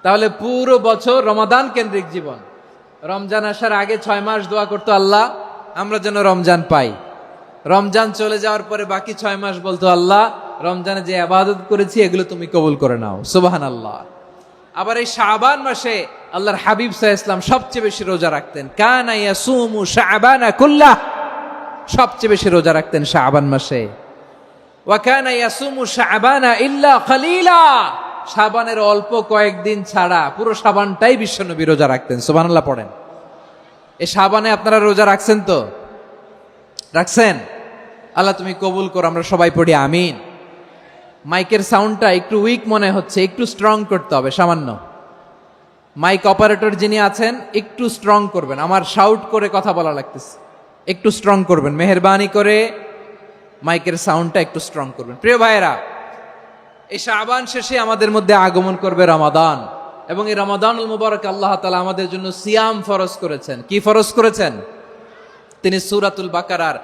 তাহলে পুরো বছর রমাদান কেন্দ্রিক জীবন। রমজান আসার আগে 6 মাস দোয়া করতো, আল্লাহ আমরা যেন রমজান পাই। রমজান চলে যাওয়ার পরে বাকি 6 মাস বলতো, আল্লাহ রমজানে যে ইবাদত করেছি এগুলো তুমি কবুল করে নাও। সুবহানাল্লাহ। আবার এই শাবান মাসে আল্লাহর হাবিব সাল্লাল্লাহু আলাইহি ওয়াসাল্লাম সবচেয়ে বেশি রোজা রাখতেন। কানা ইয়াসুমু শাবানা কুল্লাহ, সবচেয়ে বেশি রোজা রাখতেন শাবান মাসে। ওয়া কানা ইয়াসুমু শাবানা ইল্লা কলিলা, শাবানের অল্প কয়েকদিন ছাড়া পুরো শাবানটাই বিশ্বনবী রোজা রাখতেন। সুবহানাল্লাহ পড়েন। এই শাবানে আপনারা রোজা রাখছেন তো? রাখছেন? আল্লাহ তুমি কবুল করো। আমরা সবাই পড়ি আমিন। মাইকের সাউন্ডটা একটু উইক মনে হচ্ছে, একটু স্ট্রং করতে হবে সামান্য। মাইক অপারেটর যিনি আছেন একটু স্ট্রং করবেন, আমার শাউট করে কথা বলা লাগতেছে, একটু স্ট্রং করবেন মেহেরবানি করে। মাইকের সাউন্ডটা একটু স্ট্রং করবেন। প্রিয় ভাইয়েরা, এই শাবান শেষে আমাদের মধ্যে আগমন করবে রমাদান, এবং এই রমাদানুল মুবারক আল্লাহ তাআলা আমাদের জন্য সিয়াম ফরজ করেছেন। কি ফরজ করেছেন? তিনি সূরাতুল বাকারার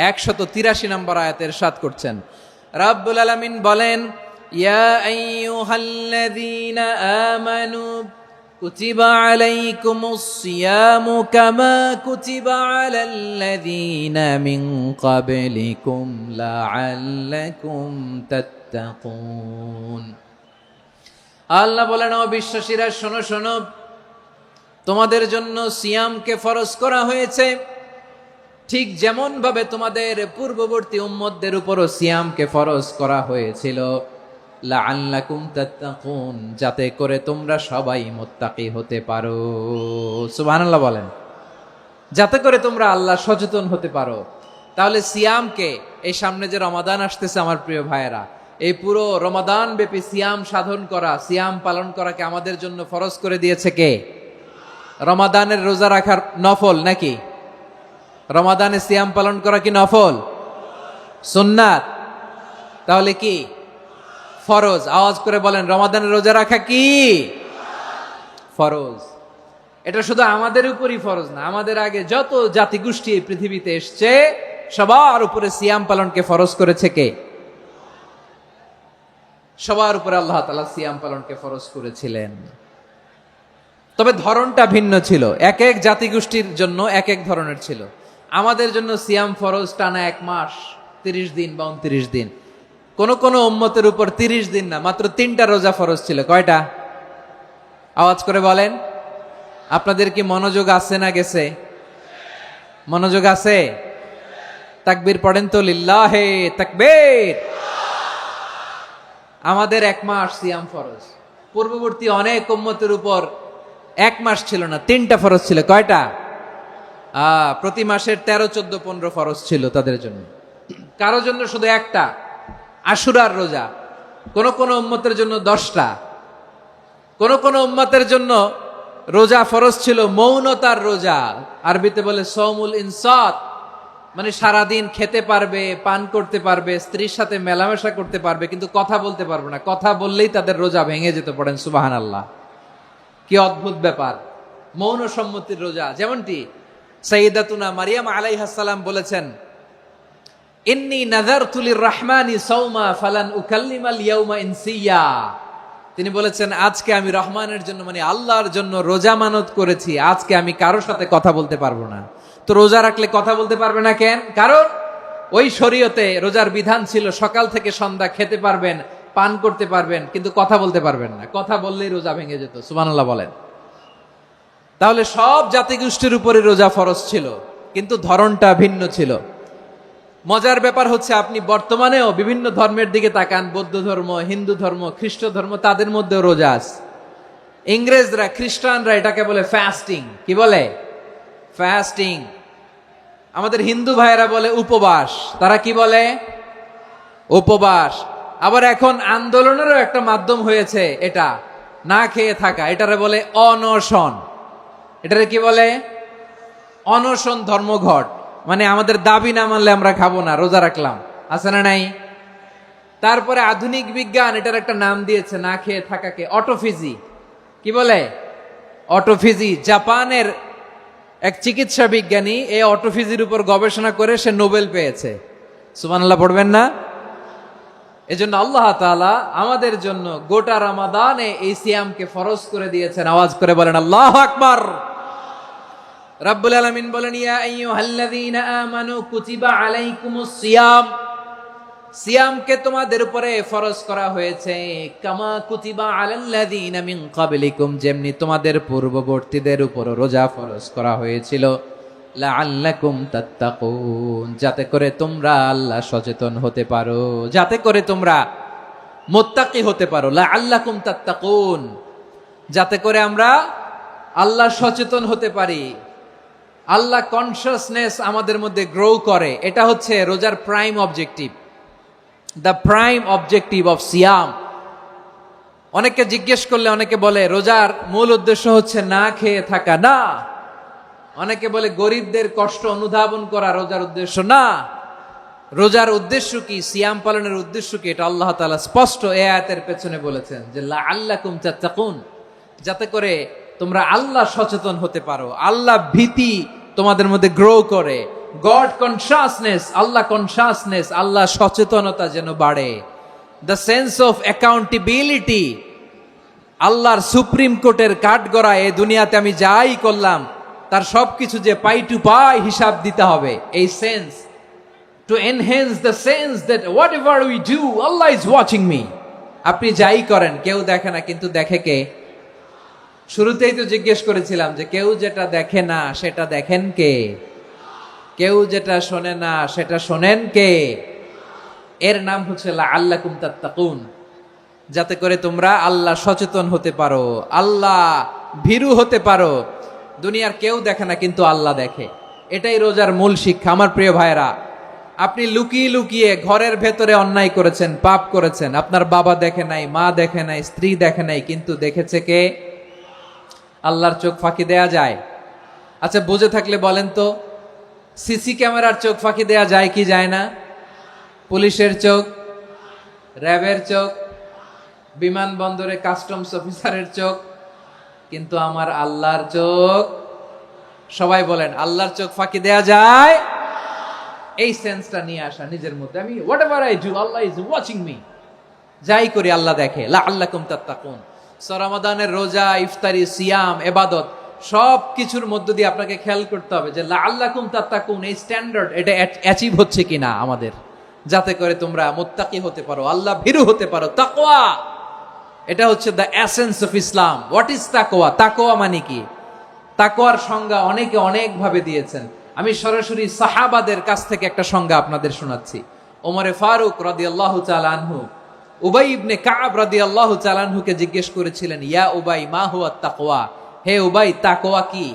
183 নম্বর আয়াতে ইরশাদ করছেন, রাব্বুল আলামিন বলেন, ইয়া আইয়ুহাল্লাযীনা আমানু কুতিবা আলাইকুমুস সিয়ামু কামা কুতিবা আলাল্লাযীনা মিন ক্বাবলিকুম লাআল্লাকুম তাত্তাকুন। আল্লাহ বলেন, ও বিশ্বাসীরা শোনো শোনো, তোমাদের জন্য সিয়ামকে ফরজ করা হয়েছে, ঠিক যেমন ভাবে তোমাদের পূর্ববর্তী উম্মতদের উপরও সিয়ামকে ফরজ করা হয়েছিল, লাআল্লাকুম তাত্তাকুন, যাতে করে তোমরা সবাই মুত্তাকি হতে পারো। সুবহানাল্লাহ বলেন, যাতে করে তোমরা আল্লাহ সচেতন হতে পারো। তাহলে সিয়ামকে, এই সামনে যে রমাদান আসতেছে আমার প্রিয় ভাইয়েরা, এই পুরো রমাদান ব্যাপী সিয়াম সাধন করা, সিয়াম পালন করাকে আমাদের জন্য ফরজ করে দিয়েছে কে? রমাদানের রোজা রাখার নফল নাকি? রমাদানে সিয়াম পালন করা কি নফল? সুন্নাত? তাহলে কি ফরজ? আওয়াজ করে বলেন, রমাদানের রোজা রাখা কি ফরজ? এটা শুধু আমাদের উপরই ফরজ না, আমাদের আগে যত জাতিগোষ্ঠী এই পৃথিবীতে এসছে সবার উপরে সিয়াম পালনকে ফরজ করেছে কে? সবার উপরে আল্লাহ তাআলা সিয়াম পালনকে ফরজ করেছিলেন। তবে ধরনটা ভিন্ন ছিল, এক এক জাতিগোষ্ঠীর জন্য এক এক ধরনের ছিল। আমাদের জন্য সিয়াম ফরজ টানা 1 মাস 30 দিন বা 29 দিন। কোন কোন উম্মতের উপর 30 দিন না, মাত্র 3টা রোজা ফরজ ছিল। কয়টা? আওয়াজ করে বলেন। আপনাদের কি মনোযোগ আছে না গেছে? মনোযোগ আছে? তাকবীর পড়েন তো, লিল্লাহে তাকবীর। আমাদের 1 মাস সিয়াম ফরজ, পূর্ববর্তী অনেক উম্মতের উপর 1 মাস ছিল না, 3টা ফরজ ছিল। কয়টা? প্রতি মাসের 13, 14, 15 ফরজ ছিল তাদের জন্য। কারো জন্য শুধু একটা, আশুরার রোজা। কোন কোন উম্মতের জন্য 10টা। কোন কোন উম্মতের জন্য রোজা ফরজ ছিল মৌনতার রোজা, আরবিতে বলে সৌমুল ইনসাত। মানে সারাদিন খেতে পারবে, পান করতে পারবে, স্ত্রীর সাথে মেলামেশা করতে পারবে, কিন্তু কথা বলতে পারবে না। কথা বললেই তাদের রোজা ভেঙে যেতে। পড়েন সুবহানাল্লাহ। কি অদ্ভুত ব্যাপার! মৌন সম্মতির রোজা। যেমনটি সাইয়্যিদাতুনা মারিয়াম আলাইহাস সালাম বলেছেন, ইন্নী নাযারতু লির-রাহমানি সাওমা ফালান উকাল্লিমাল ইয়াওমা ইনসিয়া। তিনি বলেছেন, আজকে আমি রহমানের জন্য, মানে আল্লাহর জন্য রোজা মানত করেছি, আজকে আমি কারোর সাথে কথা বলতে পারবো না। তো রোজা রাখলে কথা বলতে পারবে না কেন? কারণ ওই শরীয়তে রোজার বিধান ছিল সকাল থেকে সন্ধ্যা খেতে পারবেন, পান করতে পারবেন, কিন্তু কথা বলতে পারবেন না। কথা বললেই রোজা ভেঙে যেত। সুবহানাল্লাহ বলেন। তাহলে সব জাতিগোষ্ঠীর উপরে রোজা ফরজ ছিল, কিন্তু ধরনটা ভিন্ন ছিল। মজার ব্যাপার হচ্ছে, আপনি বর্তমানেও বিভিন্ন ধর্মের দিকে তাকান, বৌদ্ধ ধর্ম, হিন্দু ধর্ম, খ্রিস্ট ধর্ম, তাদের মধ্যেও রোজা আছে। ইংরেজরা, খ্রিস্টানরা এটাকে বলে ফাস্টিং। কি বলে? ফাস্টিং। আমাদের হিন্দু ভাইয়েরা বলে উপবাস। তারা কি বলে? উপবাস। আবার এখন আন্দোলনেরও একটা মাধ্যম হয়েছে এটা, না খেয়ে থাকা। এটারে বলে অনশন। এটারে কি বলে? অনশন ধর্মঘট। মানে আমাদের দাবি না মানলে আমরা খাবো না, রোজা রাখলাম। আছে না নাই? তারপরে আধুনিক বিজ্ঞান এটার একটা নাম দিয়েছে না খেয়ে থাকাকে, অটোফিজি। কি বলে? অটোফিজি। জাপানের এক চিকিৎসা বিজ্ঞানী এই অটোফিজির উপর গবেষণা করে সে নোবেল পেয়েছে। সুবহানাল্লাহ পড়বেন না? এজন্য আল্লাহ তাআলা আমাদের জন্য গোটা রমাদানে এই সিয়ামকে ফরজ করে দিয়েছেন। আওয়াজ করে বলেন আল্লাহু আকবার। রাব্বুল আলামিন বলেন, ইয়া আইয়ুহাল্লাযীনা আমানু কুতিবা আলাইকুমুস সিয়াম। সিয়ামকে তোমাদের উপরে ফরজ করা হয়েছে, কামা কুতিবা আলাল্লাযীনা মিন ক্বাবলিকুম, যেমনি তোমাদের পূর্ববর্তীদের উপর রোজা ফরজ করা হয়েছিল, লাআল্লাকুম তাত্তাকুন, যাতে করে তোমরা আল্লাহ সচেতন হতে পারো, যাতে করে তোমরা মুত্তাকি হতে পারো। লাআল্লাকুম তাত্তাকুন, যাতে করে আমরা আল্লাহ সচেতন হতে পারি, আল্লাহ কনসিয়াসনেস আমাদের মধ্যে গ্রো করে। এটা হচ্ছে রোজার prime objective, the prime objective of সিয়াম। অনেকে জিজ্ঞেস করলে অনেকে বলে রোজার মূল উদ্দেশ্য হচ্ছে না খেয়ে থাকা। না। অনেকে বলে গরিবদের কষ্ট অনুধাবন করা রোজার উদ্দেশ্য। না। রোজার উদ্দেশ্য কি, সিয়াম পালনের উদ্দেশ্য কি, এটা আল্লাহ তাআলা স্পষ্ট এই আয়াতের পেছনে বলেছেন যে লাআল্লাকুম তাত্তাকুন, যাতে করে তোমরা আল্লাহ সচেতন হতে পারো, আল্লাহ ভীতি তোমাদের মধ্যে গ্রো করে, গড কনসিয়াসনেস, আল্লাহ কনসিয়াসনেস, আল্লাহ সচেতনতা যেন বাড়ে, দ্য সেন্স অফ অ্যাকাউন্টেবিলিটি। আল্লাহর সুপ্রিম কোর্টের কাঠগড়া এই দুনিয়াতে আমি যাই করলাম তার সবকিছু যে পাই টু পাই হিসাব দিতে হবে, এই sense, to enhance the sense that what ever we do Allah is watching me. আপনি যাই করেন কেউ দেখে না, কিন্তু দেখে কে? শুরুতেই তো জিজ্ঞেস করেছিলাম যে কেউ যেটা দেখে না সেটা দেখেন কে? কেউ যেটা শোনে না সেটা শোনেন কে? এর নাম হচ্ছে লাআল্লাকুম তাত্তাকুন, যাতে করে তোমরা আল্লাহ সচেতন হতে পারো, আল্লাহ ভীরু হতে পারো। দুনিয়ার কেউ দেখে না, কিন্তু আল্লাহ দেখে। এটাই রোজার মূল শিক্ষা। আমার প্রিয় ভাইরা, আপনি লুকিয়ে লুকিয়ে ঘরের ভেতরে অন্যায় করেছেন, পাপ করেছেন, আপনার বাবা দেখে নাই, মা দেখে নাই, স্ত্রী দেখে নাই, কিন্তু দেখেছে কে? আল্লাহর চোখ ফাঁকি দেয়া যায়? আচ্ছা, বুঝে থাকলে বলেন তো, সিসি ক্যামেরার চোখ ফাঁকি দেয়া যায় কি যায় না? পুলিশের চোখ, র্যাবের চোখ, বিমানবন্দরে কাস্টমস অফিসারের চোখ, কিন্তু আমার আল্লাহর চোখ? সবাই বলেন, আল্লাহর চোখ ফাঁকি দেয়া যায়? এই সেন্সটা নিয়ে আসা নিজের মধ্যে, আমি what ever I do Allah is watching me, যাই করি আল্লাহ দেখে। লাআল্লাকুম তাত্তাকুন। রমাদানের রোজা, ইফতারি, সিয়াম, ইবাদত সব কিছুর মধ্য দিয়ে আপনাকে খেয়াল করতে হবে যে লাআল্লাকুম তাত্তাকুন এই স্ট্যান্ডার্ড এটা অ্যাচিভ হচ্ছে কিনা আমাদের, যাতে করে তোমরা মুত্তাকি হতে পারো, আল্লাহ ভীরু হতে পারো। তাকওয়া, এটা হচ্ছে the essence of Islam. What is তাকওয়া? তাকওয়া মানে কি? তাকওয়ার সংজ্ঞা অনেকে অনেক ভাবে দিয়েছেন। আমি সরাসরি সাহাবাদের কাছ থেকে একটা সংজ্ঞা আপনাদের শোনাচ্ছি। ওমরে ফারুক রাদিয়াল্লাহু তাআলা আনহু উবাই ইবনে কাব রাদিয়াল্লাহু তাআলা আনহুকে জিজ্ঞেস করেছিলেন, ইয়া উবাই মা হুয়া তাকওয়া, হে উবাই তাকওয়া কি?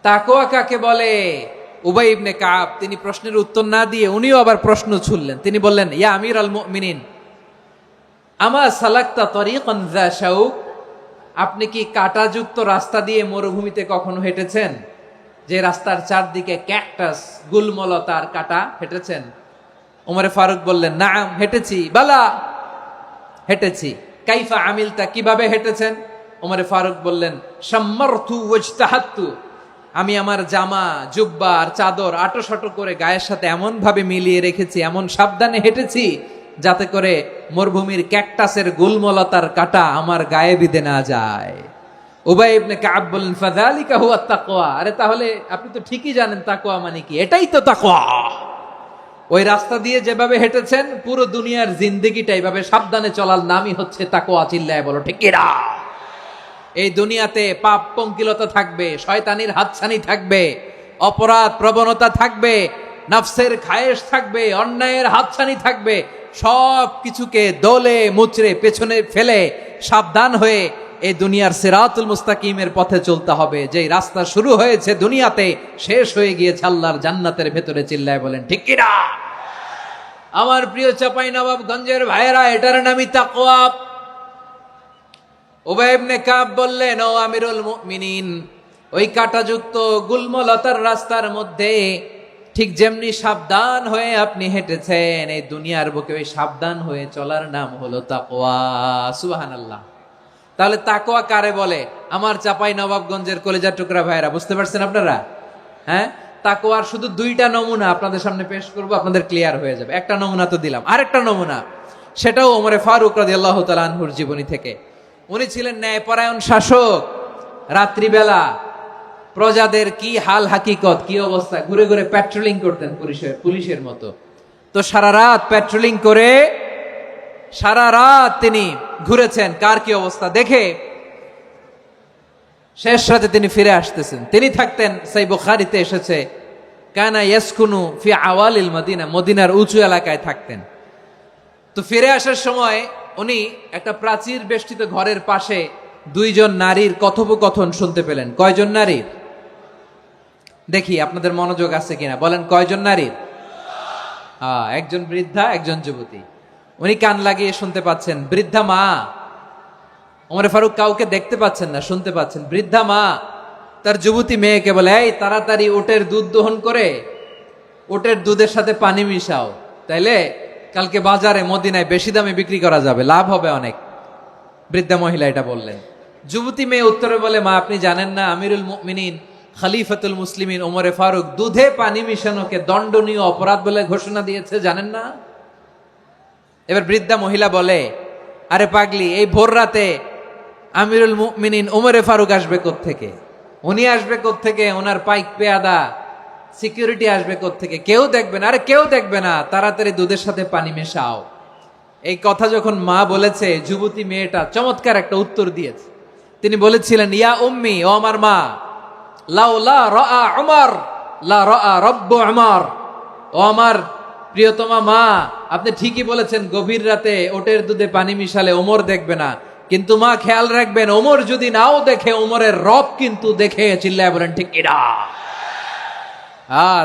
তাকওয়া কাকে বলে? উবাই ইবনে কাব তিনি প্রশ্নের উত্তর না দিয়ে উনিও আবার প্রশ্ন ছুড়লেন। তিনি বললেন, ইয়া আমিরাল মুমিনিন, আমা সালাকতা তরিকান যা শাউক, আপনি কি কাঁটাযুক্ত রাস্তা দিয়ে মরুভূমিতে কখনো হেঁটেছেন যে রাস্তার চারদিকে ক্যাকটাস, গুলমলতার কাটা, হেঁটেছেন? ওমরে ফারুক বললেন, নাম, হেঁটেছি। বালা, হেঁটেছি। কাইফা আমিলতা, কিভাবে হেঁটেছেন? ওমরে ফারুক বললেন, শাম্মারতু ওয়াজতাহাত্তু, আমি আমার জামা, জুব্বা আর চাদর আটোসাটো করে গায়ের সাথে এমন ভাবে মিলিয়ে রেখেছি, এমন সাবধানে হেঁটেছি যাতে করে মরুভূমির ক্যাকটাসের গুলমলতার কাটা আমার গায়ে বিঁধে না যায়। উবাই ইবনে কাব বললেন, ফাযালিকা হুয়া তাকওয়া, আরে তাহলে আপনি তো ঠিকই জানেন তাকওয়া মানে কি, এটাই তো তাকওয়া। ওই রাস্তা দিয়ে যেভাবে হেঁটেছেন, পুরো দুনিয়ার জিন্দেগিটা এইভাবে সাবধানে চলার নামই হচ্ছে তাকওয়া। চিল্লায় বলো ঠিক কিনা? এই দুনিয়াতে পাপ পঙ্কিলতা থাকবে, শয়তানির হাতছানি থাকবে, অপরাধ প্রবণতা থাকবে, নফসের খায়েশ থাকবে, অন্যায়ের হাতছানি থাকবে। সব কিছুকে দলে মুচড়ে পেছনে ফেলে সাবধান হয়ে এই দুনিয়ার সিরাতুল মুস্তাকিমের পথে চলতে হবে। যেই রাস্তা শুরু হয়েছে দুনিয়াতে, শেষ হয়ে গিয়েছে আল্লাহর জান্নাতের ভেতরে। চিল্লায় বলেন ঠিক কিনা? আমার প্রিয় চাঁপাইনবাবগঞ্জের ভাইয়েরা, এটার নামই তাকওয়া। উবাই ইবনে কাব বললেন, ও আমিরুল মুমিনিন, ওই কাঁটাযুক্ত গুলমলতার রাস্তার মধ্যে ঠিক যেমনি সাবধান হয়ে আপনি হেঁটেছেন, এই দুনিয়ার বুকে ওই সাবধান হয়ে চলার নাম হলো তাকওয়া। সুবহানাল্লাহ। তাহলে তাকওয়া কারে বলে? আমার চাঁপাইনবাবগঞ্জের কলেজার টুকরা ভাইয়েরা, বুঝতে পারছেন আপনারা? হ্যাঁ, তাকওয়ার শুধু দুইটা নমুনা আপনাদের সামনে পেশ করব, আপনাদের ক্লিয়ার হয়ে যাবে। একটা নমুনা তো দিলাম, আরেকটা নমুনা, সেটাও ওমরে ফারুক রাদিয়াল্লাহু তাআলা আনহুর জীবনী থেকে। উনি ছিলেন ন্যায়পরায়ণ শাসক। রাত্রিবেলা প্রজাদের কি হাল হাকিকত, কি অবস্থা, ঘুরে ঘুরে প্যাট্রোলিং করতেন পুলিশের মতো। তো সারা রাত প্যাট্রোলিং করে সারা রাত তিনি ঘুরেছেন কার কি অবস্থা দেখে। শেষ রাতে তিনি ফিরে আসতেছেন। তিনি থাকতেন, সেই বুখারীতে এসেছে, কানা ইয়াসকুনু ফি আওয়ালিল মদিনা, মদিনার উঁচু এলাকায় থাকতেন। তো ফিরে আসার সময় উনি একটা প্রাচীর বেষ্টিত ঘরের পাশে দুইজন নারীর কথোপকথন শুনতে পেলেন। কয়জন নারীর? দেখি আপনাদের মনোযোগ আছে কিনা, বলেন কয়জন নারীর? একজন বৃদ্ধা, একজন যুবতী। উনি কান লাগিয়ে শুনতে পাচ্ছেন। বৃদ্ধা মা, ওমরে ফারুক কাউকে দেখতে পাচ্ছেন না, শুনতে পাচ্ছেন। বৃদ্ধা মা তার যুবতী মেয়েকে বলে, এই তাড়াতাড়ি উটের দুধ দহন করে উটের দুধের সাথে পানি মিশাও, তাইলে কালকে বাজারে মদিনায় বেশি দামে বিক্রি করা যাবে, লাভ হবে অনেক। বৃদ্ধা মহিলা এটা বললেন। যুবতী মেয়ে উত্তরে বলে, মা আপনি জানেন না আমিরুল মুমিনিন খলিফাতুল মুসলিমিন ওমরে ফারুক দুধে পানি মিশানোকে দণ্ডনীয় অপরাধ বলে ঘোষণা দিয়েছে, জানেন না? এবার বৃদ্ধা মহিলা বলে, আরে পাগলি, এই ভোর রাতে আমিরুল মুমিনিন ওমরে ফারুক আসবে কোত্থেকে? উনি আসবে কোত্থেকে? ওনার পাইক পেয়াদা সিকিউরিটি আসবে কোত্থেকে? কেউ দেখবে না। আরে কেউ দেখবে না, তাড়াতাড়ি দুধের সাথে পানি মেশাও। এই কথা যখন মা বলেছে, যুবতী মেয়েটা চমৎকার একটা উত্তর দিয়েছে। তিনি বলেছিলেন, ইয়া উম্মি, ও আমার মা, লাউলা রাআ উমর লা রাআ রব্বু উমর, ও আমার প্রিয়তমা মা, আপনি ঠিকই বলেছেন, গভীর রাতে ওটের দুধে পানি মিশালে ওমর দেখবে না, কিন্তু মা খেয়াল রাখবেন, ওমর যদি নাও দেখে, ওমরের রব কিন্তু দেখে। চিল্লায় বলেন ঠিক কিনা?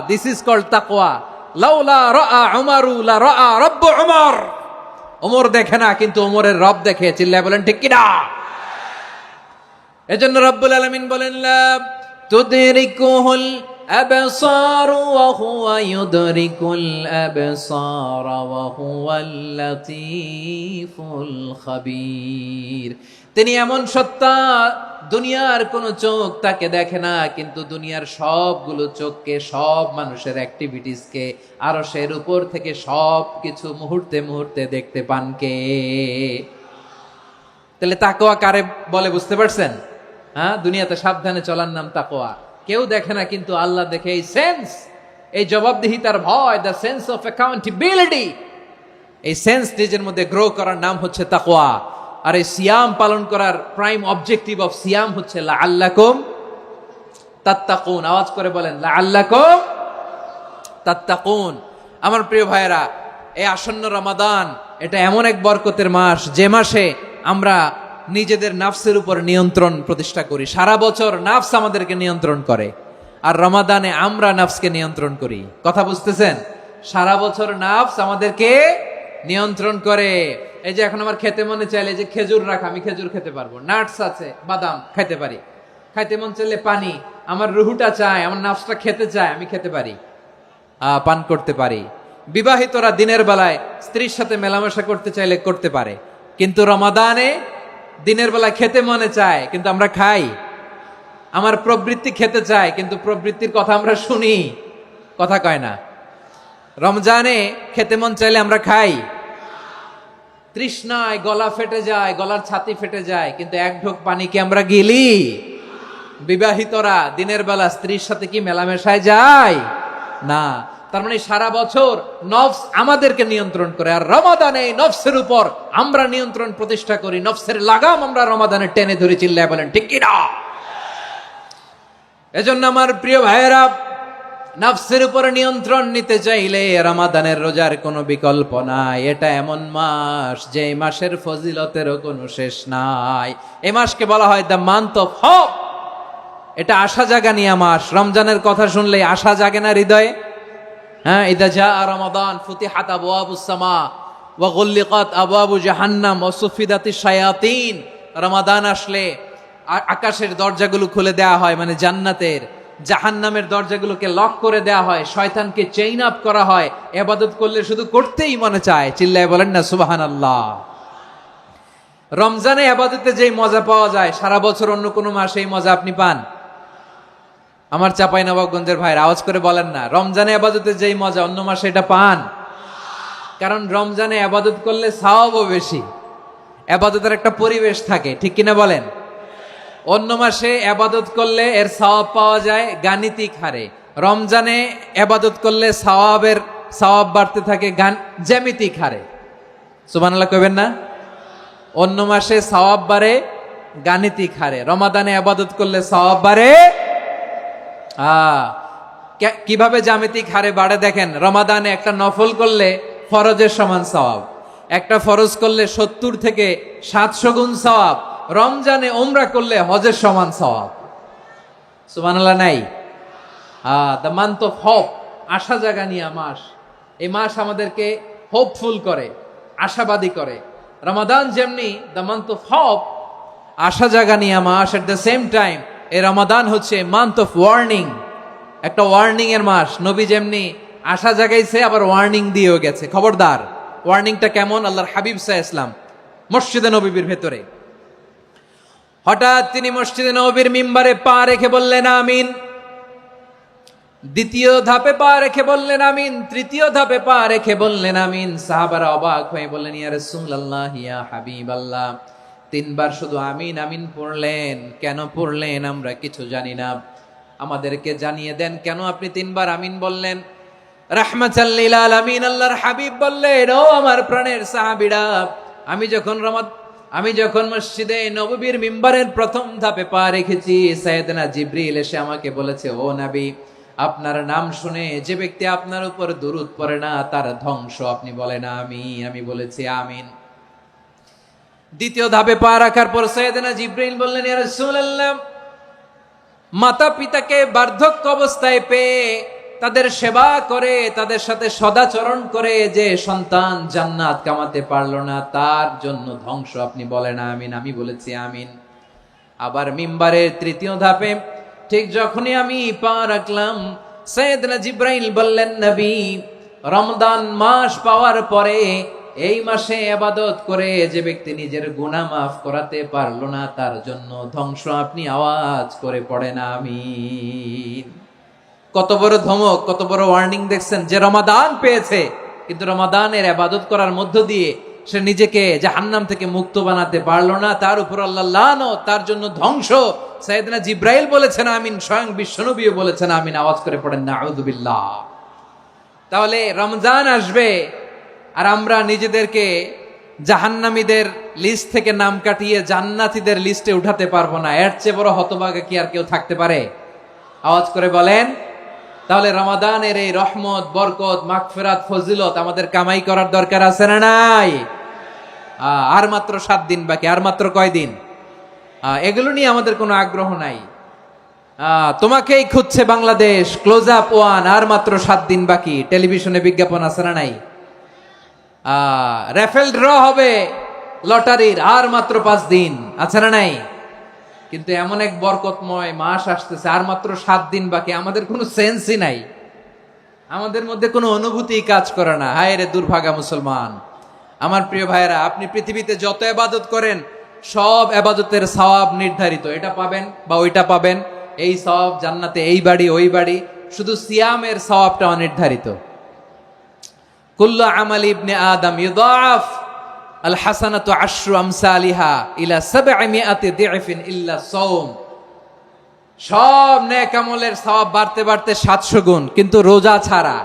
দিস ইজ কল্ড তাকওয়া। লাউলা রাআ উমরু লা রাআ রব্বু উমর, ওমর দেখে না কিন্তু ওমরের রব দেখে। চিল্লায় বলেন ঠিক কিনা? এজন্য রব্বুল আলামিন বলেন, লা তুদরিকুহুল আবসার ওয়া হুয়া ইউদরিকুল আবসার ওয়া হুয়াল লাতীফুল খাবীর। তিনি এমন সত্তা, দুনিয়ার কোন চোখ তাকে দেখে না, কিন্তু দুনিয়ার সবগুলো চোখকে, সব মানুষের অ্যাক্টিভিটিসকে আরশের উপর থেকে সব কিছু মুহূর্তে মুহূর্তে দেখতে পান কে? তাহলে তাকওয়া কারে বলে বুঝতে পারছেন? দুনিয়াতে সাবধানে চলার নাম তাকওয়া। কেউ দেখে না কিন্তু আল্লাহ দেখে। এই সেন্স, এই জবাবদিহিতার ভয়, দ্য সেন্স অফ অ্যাকাউন্টেবিলিটি, এই সেন্স নিজের মধ্যে গ্রো করার নাম হচ্ছে তাকওয়া। আর এই সিয়াম পালন করার প্রাইম অবজেক্টিভ অফ সিয়াম হচ্ছে লাআল্লাকুম তাত্তাকুন। আওয়াজ করে বলেন, লাআল্লাকুম তাত্তাকুন। আমার প্রিয় ভাইয়েরা, এই আসন্ন রমাদান, এটা এমন এক বরকতের মাস, যে মাসে আমরা নিজেদের নাফসের উপর নিয়ন্ত্রণ প্রতিষ্ঠা করি। সারা বছর নাফস আমাদেরকে নিয়ন্ত্রণ করে, আর রমাদানে আমরা নাফসকে নিয়ন্ত্রণ করি। কথা বুঝতেছেন? সারা বছর নাফস আমাদেরকে নিয়ন্ত্রণ করে। এই যে এখন আমার খেতে মনে চাইলে যে খেজুর রাখা, আমি খেজুর খেতে পারবো, নাটস আছে, বাদাম খেতে পারি, খাইতে মন চাইলে পানি, আমার রুহুটা চায়, আমার নাফসটা খেতে চায়, আমি খেতে পারি, পান করতে পারি। বিবাহিতরা দিনের বেলায় স্ত্রীর সাথে মেলামেশা করতে চাইলে করতে পারে, কিন্তু রমাদানে দিনের বেলায় খেতে মনে চায় কিন্তু আমরা খাই। আমার প্রবৃত্তি খেতে চায় কিন্তু প্রবৃত্তির কথা আমরা শুনি, কথা কয় না। রমজানে খেতে মন চাইলে আমরা খাই, তৃষ্ণায় গলা ফেটে যায়, গলার ছাতি ফেটে যায়, কিন্তু এক ঢোক পানি কি আমরা গিলি? বিবাহিতরা দিনের বেলা স্ত্রীর সাথে কি মেলামেশায় যায় না। তার মানে সারা বছর নফস আমাদেরকে নিয়ন্ত্রণ করে, আর রমাদানে নফসের উপর আমরা নিয়ন্ত্রণ প্রতিষ্ঠা করি। নফসের লাগাম আমরা রমাদানে টেনে ধরে, চিল্লায় বলেন ঠিক কি না? এজন্য আমার প্রিয় ভাইয়েরা, নফসের উপরে নিয়ন্ত্রণ নিতে চাইলে রমাদানের রোজার কোনো বিকল্প নাই। এটা এমন মাস যে মাসের ফজিলতেরও কোনো শেষ নাই। এই মাসকে বলা হয় দ্য মান্থ অফ হোপ। এটা আশা জাগানিয়া মাস। রমজানের কথা শুনলে আশা জাগে না হৃদয়ে? হ্যাঁ, ইদা জা রমাদান ফুতিহাত আবওয়াবুস সামা ওয়া গুল্লিকাত আবওয়াবু জাহান্নাম ওয়া সুফিদাতিশ শায়াতিন। রমাদান আসলে আকাশের দরজাগুলো খুলে দেয়া হয়, মানে জান্নাতের। জাহান্নামের দরজাগুলোকে লক করে দেয়া হয়, শয়তানকে চেইন আপ করা হয়। ইবাদত করলে শুধু করতেই মনে চায়, চিল্লায় বলেন না সুবহানাল্লাহ। রমজানে ইবাদতে যেই মজা পাওয়া যায়, সারা বছর অন্য কোনো মাসে এই মজা আপনি পান? আমার চাঁপাইনবাবগঞ্জের ভাইরা আওয়াজ করে বলেন না, রমজানে ইবাদতে যেই মজা অন্য মাসে এটা পান? কারণ রমজানে ইবাদত করলে সওয়াবও বেশি, ইবাদতের একটা পরিবেশ থাকে, ঠিক কিনা বলেন? অন্য মাসে ইবাদত করলে এর সওয়াব পাওয়া যায় গাণিতিক হারে, রমজানে ইবাদত করলে সওয়াব বাড়তে থাকে জ্যামিতিক হারে। সুবহানাল্লাহ কইবেন না? অন্য মাসে সওয়াব বাড়ে গাণিতিক হারে, রমাদানে ইবাদত করলে সওয়াব বাড়ে কিভাবে জ্যামিতিক হারে বাড়ে দেখেন। রমাদানে একটা নফল করলে ফরজের সমান সওয়াব, একটা ফরজ করলে 70 থেকে 700 গুণ সওয়াব, রমজানে উমরা করলে হজের সমান সওয়াব। সুবহানাল্লাহ নাই? দ্য মান্থ অফ হোপ, আশা জাগানিয়া মাস। এই মাস আমাদেরকে হোপফুল করে, আশাবাদী করে। রমাদান যেমনি দ্য মান্থ অফ হোপ, আশা জাগানিয়া মাস, এট দ্য সেম টাইম এই রমাদান হচ্ছে মান্থ অফ ওয়ার্নিং, একটা ওয়ার্নিং এর মাস। নবী যেমনি আশা জাগাইছে, আবার ওয়ার্নিং দিয়েও গেছে, খবরদার। ওয়ার্নিংটা কেমন? আল্লাহর হাবিব সাল্লাল্লাহু আলাইহি ওয়াসাল্লাম মসজিদে নববীর ভেতরে, হঠাৎ তিনি মসজিদে নববীর মিম্বারে পা রেখে বললেন আমিন। দ্বিতীয় ধাপে পা রেখে বললেন আমিন, তৃতীয় ধাপে পা রেখে বললেন আমিন। সাহাবারা অবাক হয়ে বললেন ইয়া রাসূলুল্লাহ, ইয়া হাবিবাল্লাহ, 3 বার শুধু আমিন আমিন পড়লেন, কেন পড়লেন আমরা কিছু জানি না, আমাদেরকে জানিয়ে দেন কেন আপনি 3 বার আমিন বললেন। রাহমাতাল লিল আলামিন আল্লাহর হাবিব বললেন, ও আমার প্রাণের সাহাবীরা, আমি যখন মসজিদে নববীর মিম্বারের প্রথম ধাপে পা রেখেছি, সাইয়েদনা জিবরিল এসে আমাকে বলেছে, ও নবী, আপনার নাম শুনে যে ব্যক্তি আপনার উপর দুরূদ পড়ে না তার ধ্বংস। আপনি বলেন আমিন। আমি বলেছি আমিন। দ্বিতীয় ধাপে পা রাখার পর সাইয়েদনা জিবরিল বললেন, ইয়া রাসূলুল্লাহ, মাতা পিতাকে বার্ধক্য অবস্থায় পেয়ে তাদের সেবা করে, তাদের সাথে সদাচরণ করে যে সন্তান জান্নাত কামাতে পারলো না, তার জন্য ধ্বংস। আপনি বলেন আমিন। আমি বলেছি আমিন। আবার মিম্বারের তৃতীয় ধাপে ঠিক যখনই আমি পা রাখলাম, সাইয়েদনা জিবরাইল বললেন, নবী, রমজান মাস পাওয়ার পরে এই মাসে ইবাদত করে যে ব্যক্তি নিজের গুনাহ মাফ করাতে পারলো না, তার জন্য ধ্বংস। আপনি আওয়াজ করে পড়েন আমিন। কত বড় ধমক, কত বড় ওয়ার্নিং দেখছেন। যে রমাদান পেয়েছে কিন্তু রমাদানের ইবাদত করার মধ্য দিয়ে সে নিজেকে জাহান্নাম থেকে মুক্ত বানাতে পারলো না, তার উপর আল্লাহ লানত, তার জন্য ধ্বংস। সাইয়েদনা জিবরাইল বলেছেন আমিন, স্বয়ং বিশ্বনবীও বলেছেন আমিন। আওয়াজ করে পড়েন নাউযু বিল্লাহ। তাহলে রমজান আসবে আর আমরা নিজেদেরকে জাহান্নামীদের লিস্ট থেকে নাম কাটিয়ে জান্নাতীদের লিস্টে উঠাতে পারবো না। এর চেয়ে বড় হতভাগা কি আর কেউ থাকতে পারে? আওয়াজ করে বলেন। তাহলে রমাদানের এই রহমত, বরকত, মাগফিরাত, ফজিলত আমাদের কামাই করার দরকার আছে না নাই? আর মাত্র 7 দিন বাকি। আর মাত্র কয় দিন? এগুলো নিয়ে আমাদের কোনো আগ্রহ নাই। তোমাকেই খুঁজছে বাংলাদেশ, ক্লোজ আপ 1, আর মাত্র 7 দিন বাকি। টেলিভিশনে বিজ্ঞাপন আছে না নাই? রেফেল ড্র হবে লটারির, আর মাত্র 5 দিন, আছে না নাই? কিন্তু এমন এক বরকতময় মাস আসতেছে, আর মাত্র 7 দিন বাকি, আমাদের কোনো সেন্সই নাই, আমাদের মধ্যে কোনো অনুভূতি কাজ করে না। হায় রে দুর্ভাগা মুসলমান। আমার প্রিয় ভাইয়েরা, আপনি পৃথিবীতে যত ইবাদত করেন সব ইবাদতের সওয়াব নির্ধারিত, এটা পাবেন বা ওইটা পাবেন, এই সওয়াব জান্নাতে, এই বাড়ি ওই বাড়ি। শুধু সিয়ামের সওয়াবটা অনির্ধারিত। কুল্লু আমালি ইবনে আদম ইউদাফ আল হাসানাতু আশরু আমসালিহা ইলা 700 দিফিন ইল্লা সাওম। সব নেক আমলের সওয়াব বাড়তে বাড়তে 700 গুণ, কিন্তু রোজা ছাড়া।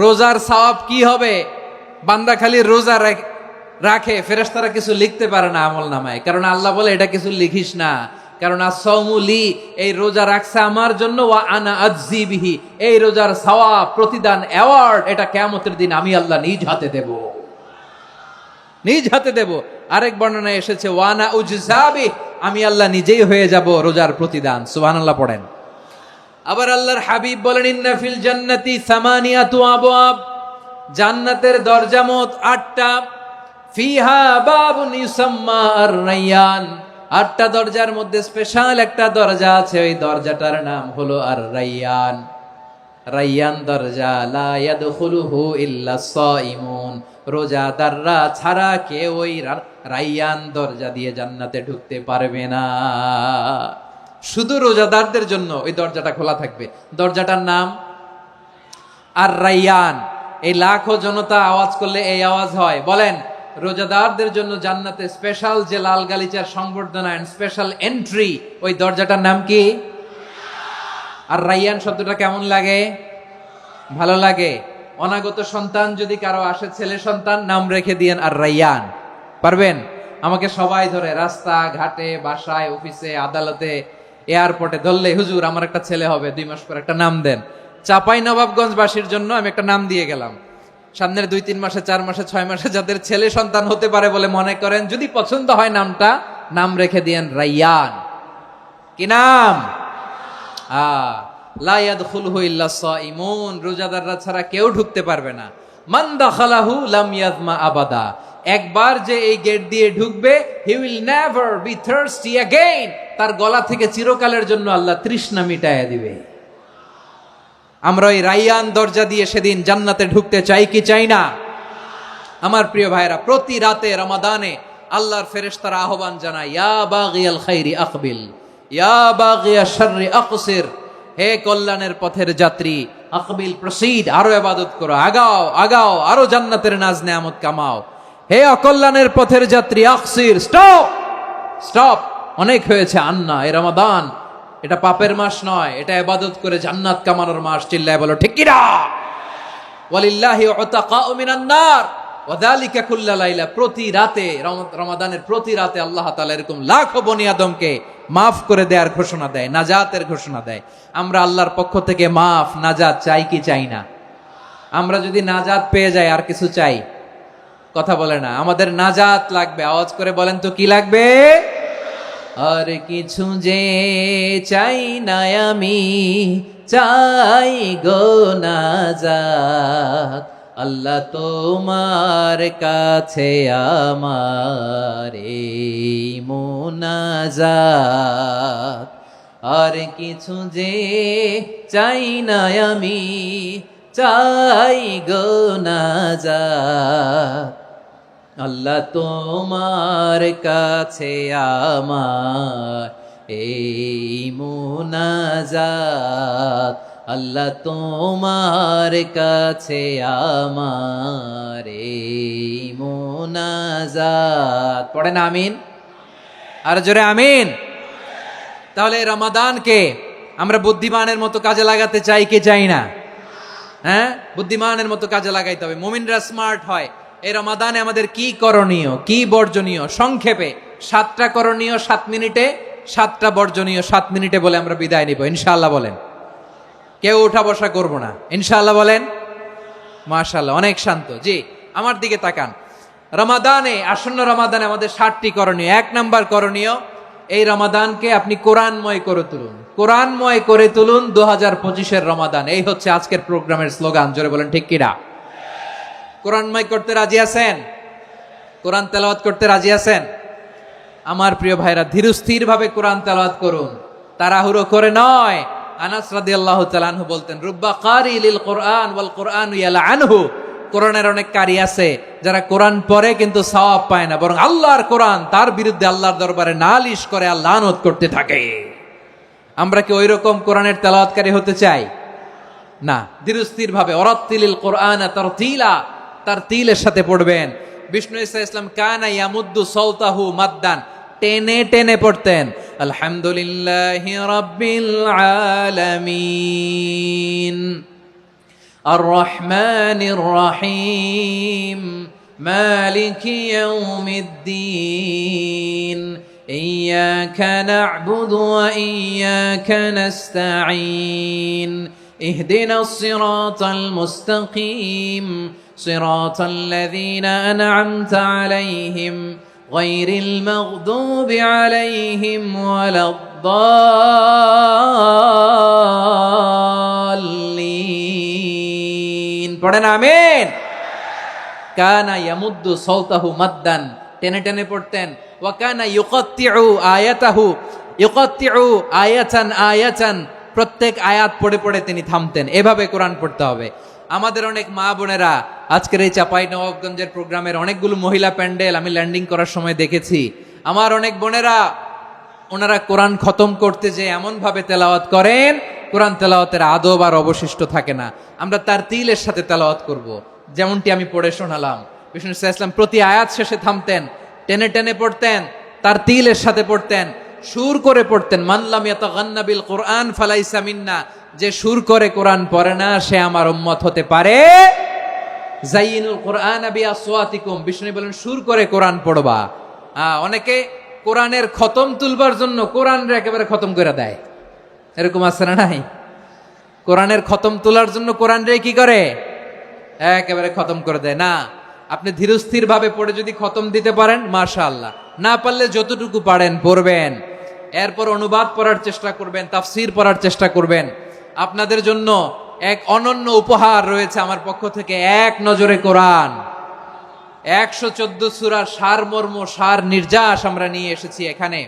রোজার সওয়াব কি হবে? বান্দা খালি রোজা রাখে, ফেরেশতারা কিছু লিখতে পারে না আমল নামায়, কারণ আল্লাহ বলে এটা কিছু লিখিস না, কারণ as-সাওমু লি, এই রোজা রাখছে আমার জন্য, ওয়া আনা আজজি বিহি, এই রোজার সওয়াব, প্রতিদান, অ্যাওয়ার্ড, এটা কিয়ামতের দিন আমি আল্লাহ নিজ হাতে দেব, নিজ হাতে দেব। আরেক বর্ণনায় এসেছে ওয়ানা উজজাবি, আমি আল্লাহ নিজেই হয়ে যাব রোজার প্রতিদান। সুবহানাল্লাহ পড়েন। আবার আল্লাহর হাবিব বলেন ইন্না ফিল জান্নাতি সামানিয়াতু আবওয়াব, জান্নাতের দরজা মোট 8টা। ফিহা বাবুন ইউসাম্মা আর-রায়্যান, 8টা দরজার মধ্যে স্পেশাল একটা দরজা আছে, ওই দরজাটার নাম হলো আর-রায়্যান। রায়্যান দরজা, লা ইয়াদখুলুহু ইল্লা সাইমুন, রোজাদাররা ছাড়া কেউ ওই রায়্যান দরজা দিয়ে জান্নাতে ঢুকতে পারবে না। শুধু রোজাদারদের জন্য ওই দরজাটা খোলা থাকবে। দরজাটার নাম আর-রায়্যান। এই লাখো জনতা আওয়াজ করলে এই আওয়াজ হয়, বলেন রোজাদারদের জন্য জান্নাতে স্পেশাল যে লাল গালিচার সংবর্ধনা এন্ড স্পেশাল এন্ট্রি, ওই দরজাটার নাম কি? আর-রায়্যান শব্দটা কেমন লাগে? ভালো লাগে। অনাগত সন্তান যদি কারো আসে, ছেলে সন্তান, নাম রেখে দিয়েন আর-রায়্যান। পারবেন? আমাকে সবাই ধরে রাস্তা ঘাটে, বাসায়, অফিসে, আদালতে, এয়ারপোর্টে ধরলে, হুজুর আমার একটা ছেলে হবে 2 মাস পর, একটা নাম দেন। চাপাই নবাবগঞ্জবাসীর জন্য আমি একটা নাম দিয়ে গেলাম। সামনের 2-3 মাসে, 4 মাসে, 6 মাসে যাদের ছেলে সন্তান হতে পারে বলে মনে করেন, যদি পছন্দ হয় নামটা, নাম রেখে দিয়েন রায়্যান। কি নাম? লা ইয়াদখুলুহু ইল্লা সাইমুন, রোজাদাররা ছাড়া কেউ ঢুকতে পারবে না। মান দাখালাহু লাম ইয়াজমা আবাদা, একবার যে এই গেট দিয়ে ঢুকবে, he will never be thirsty again, তার গলা থেকে চিরকালের জন্য আল্লাহ তৃষ্ণা মিটায়া দিবে। আমরা ওই রায়্যান দরজা দিয়ে সেদিন জান্নাতে ঢুকতে চাই কি চাই না? আমার প্রিয় ভাইরা, প্রতি রাতে রমাদানে আল্লাহর ফেরেশতারা আহ্বান জানায়, ইয়া বাগিয়াল খাইরি আকবিল, ইয়া বাগিয়াশ শাররি আকসির, হে কল্যাণের পথের যাত্রী, আকবিল প্রসিড, আরো ইবাদত করো, আগাও আগাও, আরো জান্নাতের নাজ নেয়ামত কামাও। হে অকল্যাণের পথের যাত্রী, আকসির, স্টপ স্টপ, অনেক হয়েছে। আন্না, এ রমাদান এটা পাপের মাস নয়, এটা ইবাদত করে জান্নাত কামানোর মাস। চিল্লায় বলো ঠিক কিনা? ওয়ালিল্লাহি উতাকাউ মিনান নার ওয়া যালিকা কুল্লা লাইলা, প্রতি রাতে, রমাদানের প্রতি রাতে আল্লাহ তাআলা এরকম লাখো বনি আদমকে মাফ করে দেওয়ার ঘোষণা দেয়, নাজাতের ঘোষণা দেয়। আমরা আল্লাহর পক্ষ থেকে মাফ, নাজাত চাই কি চাই না? আমরা যদি নাজাত পেয়ে যাই, আর কিছু চাই? কথা বলে না। আমাদের নাজাত লাগবে। আওয়াজ করে বলেন তো কি লাগবে? আর কিছু যে চাই না আমি, চাই গো নাজাত, আল্লাহ তোমার কাছে আমার এই মুনাজাত। আর কিছু যে চাই না আমি, চাই গো নাজাত, আল্লাহ তোমার কাছে আমার এই মুনাজাত, আল্লাহ তোমার কাছে আমার এই মুনাজাত। পড়েন আমিন, আর জোরে আমিন। তাহলে রমাদানকে আমরা বুদ্ধিমানের মতো কাজে লাগাতে চাই কি চাই না? হ্যাঁ, বুদ্ধিমানের মতো কাজে লাগাইতে হবে। মুমিনরা স্মার্ট হয়। এই রমাদানে আমাদের কি করণীয়, কি বর্জনীয়? সংক্ষেপে 7টা করণীয় 7 মিনিটে, 7টা বর্জনীয় 7 মিনিটে বলে আমরা বিদায় নিব ইনশাআল্লাহ। বলেন, কেউ উঠা বসা করব না ইনশাআল্লাহ। বলেন মাশাআল্লাহ, অনেক শান্ত। জি, আমার দিকে তাকান। রমাদানে, আসন্ন রমাদানে আমাদের 7টি করণীয়। 1 নাম্বার করণীয়, এই রমাদানকে আপনি কোরআনময় করে তুলুন। কোরআনময় করে তুলুন 2025-এর রমাদান। এই হচ্ছে আজকের প্রোগ্রামের স্লোগান। জোরে বলেন ঠিক কিনা? কোরআনময় করতে রাজি আছেন? কোরআন তেলাওয়াত করতে রাজি আছেন? আমার প্রিয় ভাইরা ধীরস্থির ভাবে কোরআন তেলাওয়াত করুন, তাড়াহুড়ো করে নয়। আনাস রাদিয়াল্লাহু তাআলা আনহু বলতেন, রুব্বা কারি লিল কোরআন ওয়াল কোরআন ইয়ালআনহু। কোরআনের অনেক কারি আছে যারা কোরআন পড়ে কিন্তু সওয়াব পায় না, বরং আল্লাহর কোরআন তার বিরুদ্ধে আল্লাহর দরবারে নালিশ করে আর লানত করতে থাকে। আমরা কি ওইরকম কোরআনের তেলাওয়াতকারী হতে চাই? না। ধীরস্থির ভাবে ওয়ারাত্তিলিল কোরআন তারতিলা, তারতিলের সাথে পড়বেন। বিষ্ণু ঈসা ইসলাম কানা ইয়ামুদ্দু সাওতাহু মাদ্দান, টেনে টেনে পড়তেন। আলহামদুলিল্লাহি রাব্বিল আলামিন আর রহমানির রহিম মালিকি ইয়াউমিদ্দিন ইয়্যাকা না'বুদু ওয়া ইয়্যাকা নাস্তাঈন ইহদিনাস সিরাতাল মুস্তাকিম সিরাতাল লাযীনা আন'আমতা আলাইহিম গায়রিল মাগদুবি আলাইহিম ওয়ালাদ-দাল্লিন। পড়েন আমিন। কানা ইয়ামুদ্দু সাওতাহু মাদ্দান, টেনে টেনে পড়তেন। ওয়া কানা ইউকাত্তিউ আয়াতাহু, ইউকাত্তিউ আয়াতান আয়াতান, প্রত্যেক আয়াত পড়ে পড়ে তিনি থামতেন। এভাবে কোরআন পড়তে হবে। আমাদের অনেক মা বোনেরা আজকের এই চাঁপাইনবাবগঞ্জের প্রোগ্রামের অনেকগুলো মহিলা প্যান্ডেল আমি ল্যান্ডিং করার সময় দেখেছি। আমার অনেক বোনেরা ওনারা কোরআন খতম করতে যে এমন ভাবে তেলাওয়াত করেন, কোরআন তেলাওয়াতের আদব আর অবশিষ্ট থাকে না। আমরা তার তিলের সাথে তেলাওয়াত করব, যেমনটি আমি পড়ে শোনালাম। বিষ্ণু ইসলাম প্রতি আয়াত শেষে থামতেন, টেনে টেনে পড়তেন, তার তিলের সাথে পড়তেন, সুর করে পড়তেন। মানলাম ইয়াতাগান্না বিল কোরআন ফালাইসা মিন্না, যে সুর করে কোরআন পড়ে না সে আমার উম্মত হতে পারে। যাইনুল কোরআন বিআসওয়াতিকুম, বিষ্ণু বলেন সুর করে কোরআন পড়বা। অনেকে কোরআনের খতম তুলবার জন্য কোরআনরে একেবারে খতম করে দেয়, এরকম আছে না নাই? কোরআনের খতম তোলার জন্য কোরআনরে কি করে? একেবারে খতম করে দেয়। না, আপনি ধীরস্থির ভাবে পড়ে যদি খতম দিতে পারেন মাশাআল্লাহ, না পারলে যতটুকু পারেন পড়বেন। এরপর অনুবাদ পড়ার চেষ্টা করবেন, তাফসীর পড়ার চেষ্টা করবেন। আপনাদের জন্য এক অনন্য উপহার রয়েছে আমার পক্ষ থেকে, এক নজরে কোরআন। 114 সূরার সারমর্ম, সার নির্যাস আমরা নিয়ে এসেছি এখানে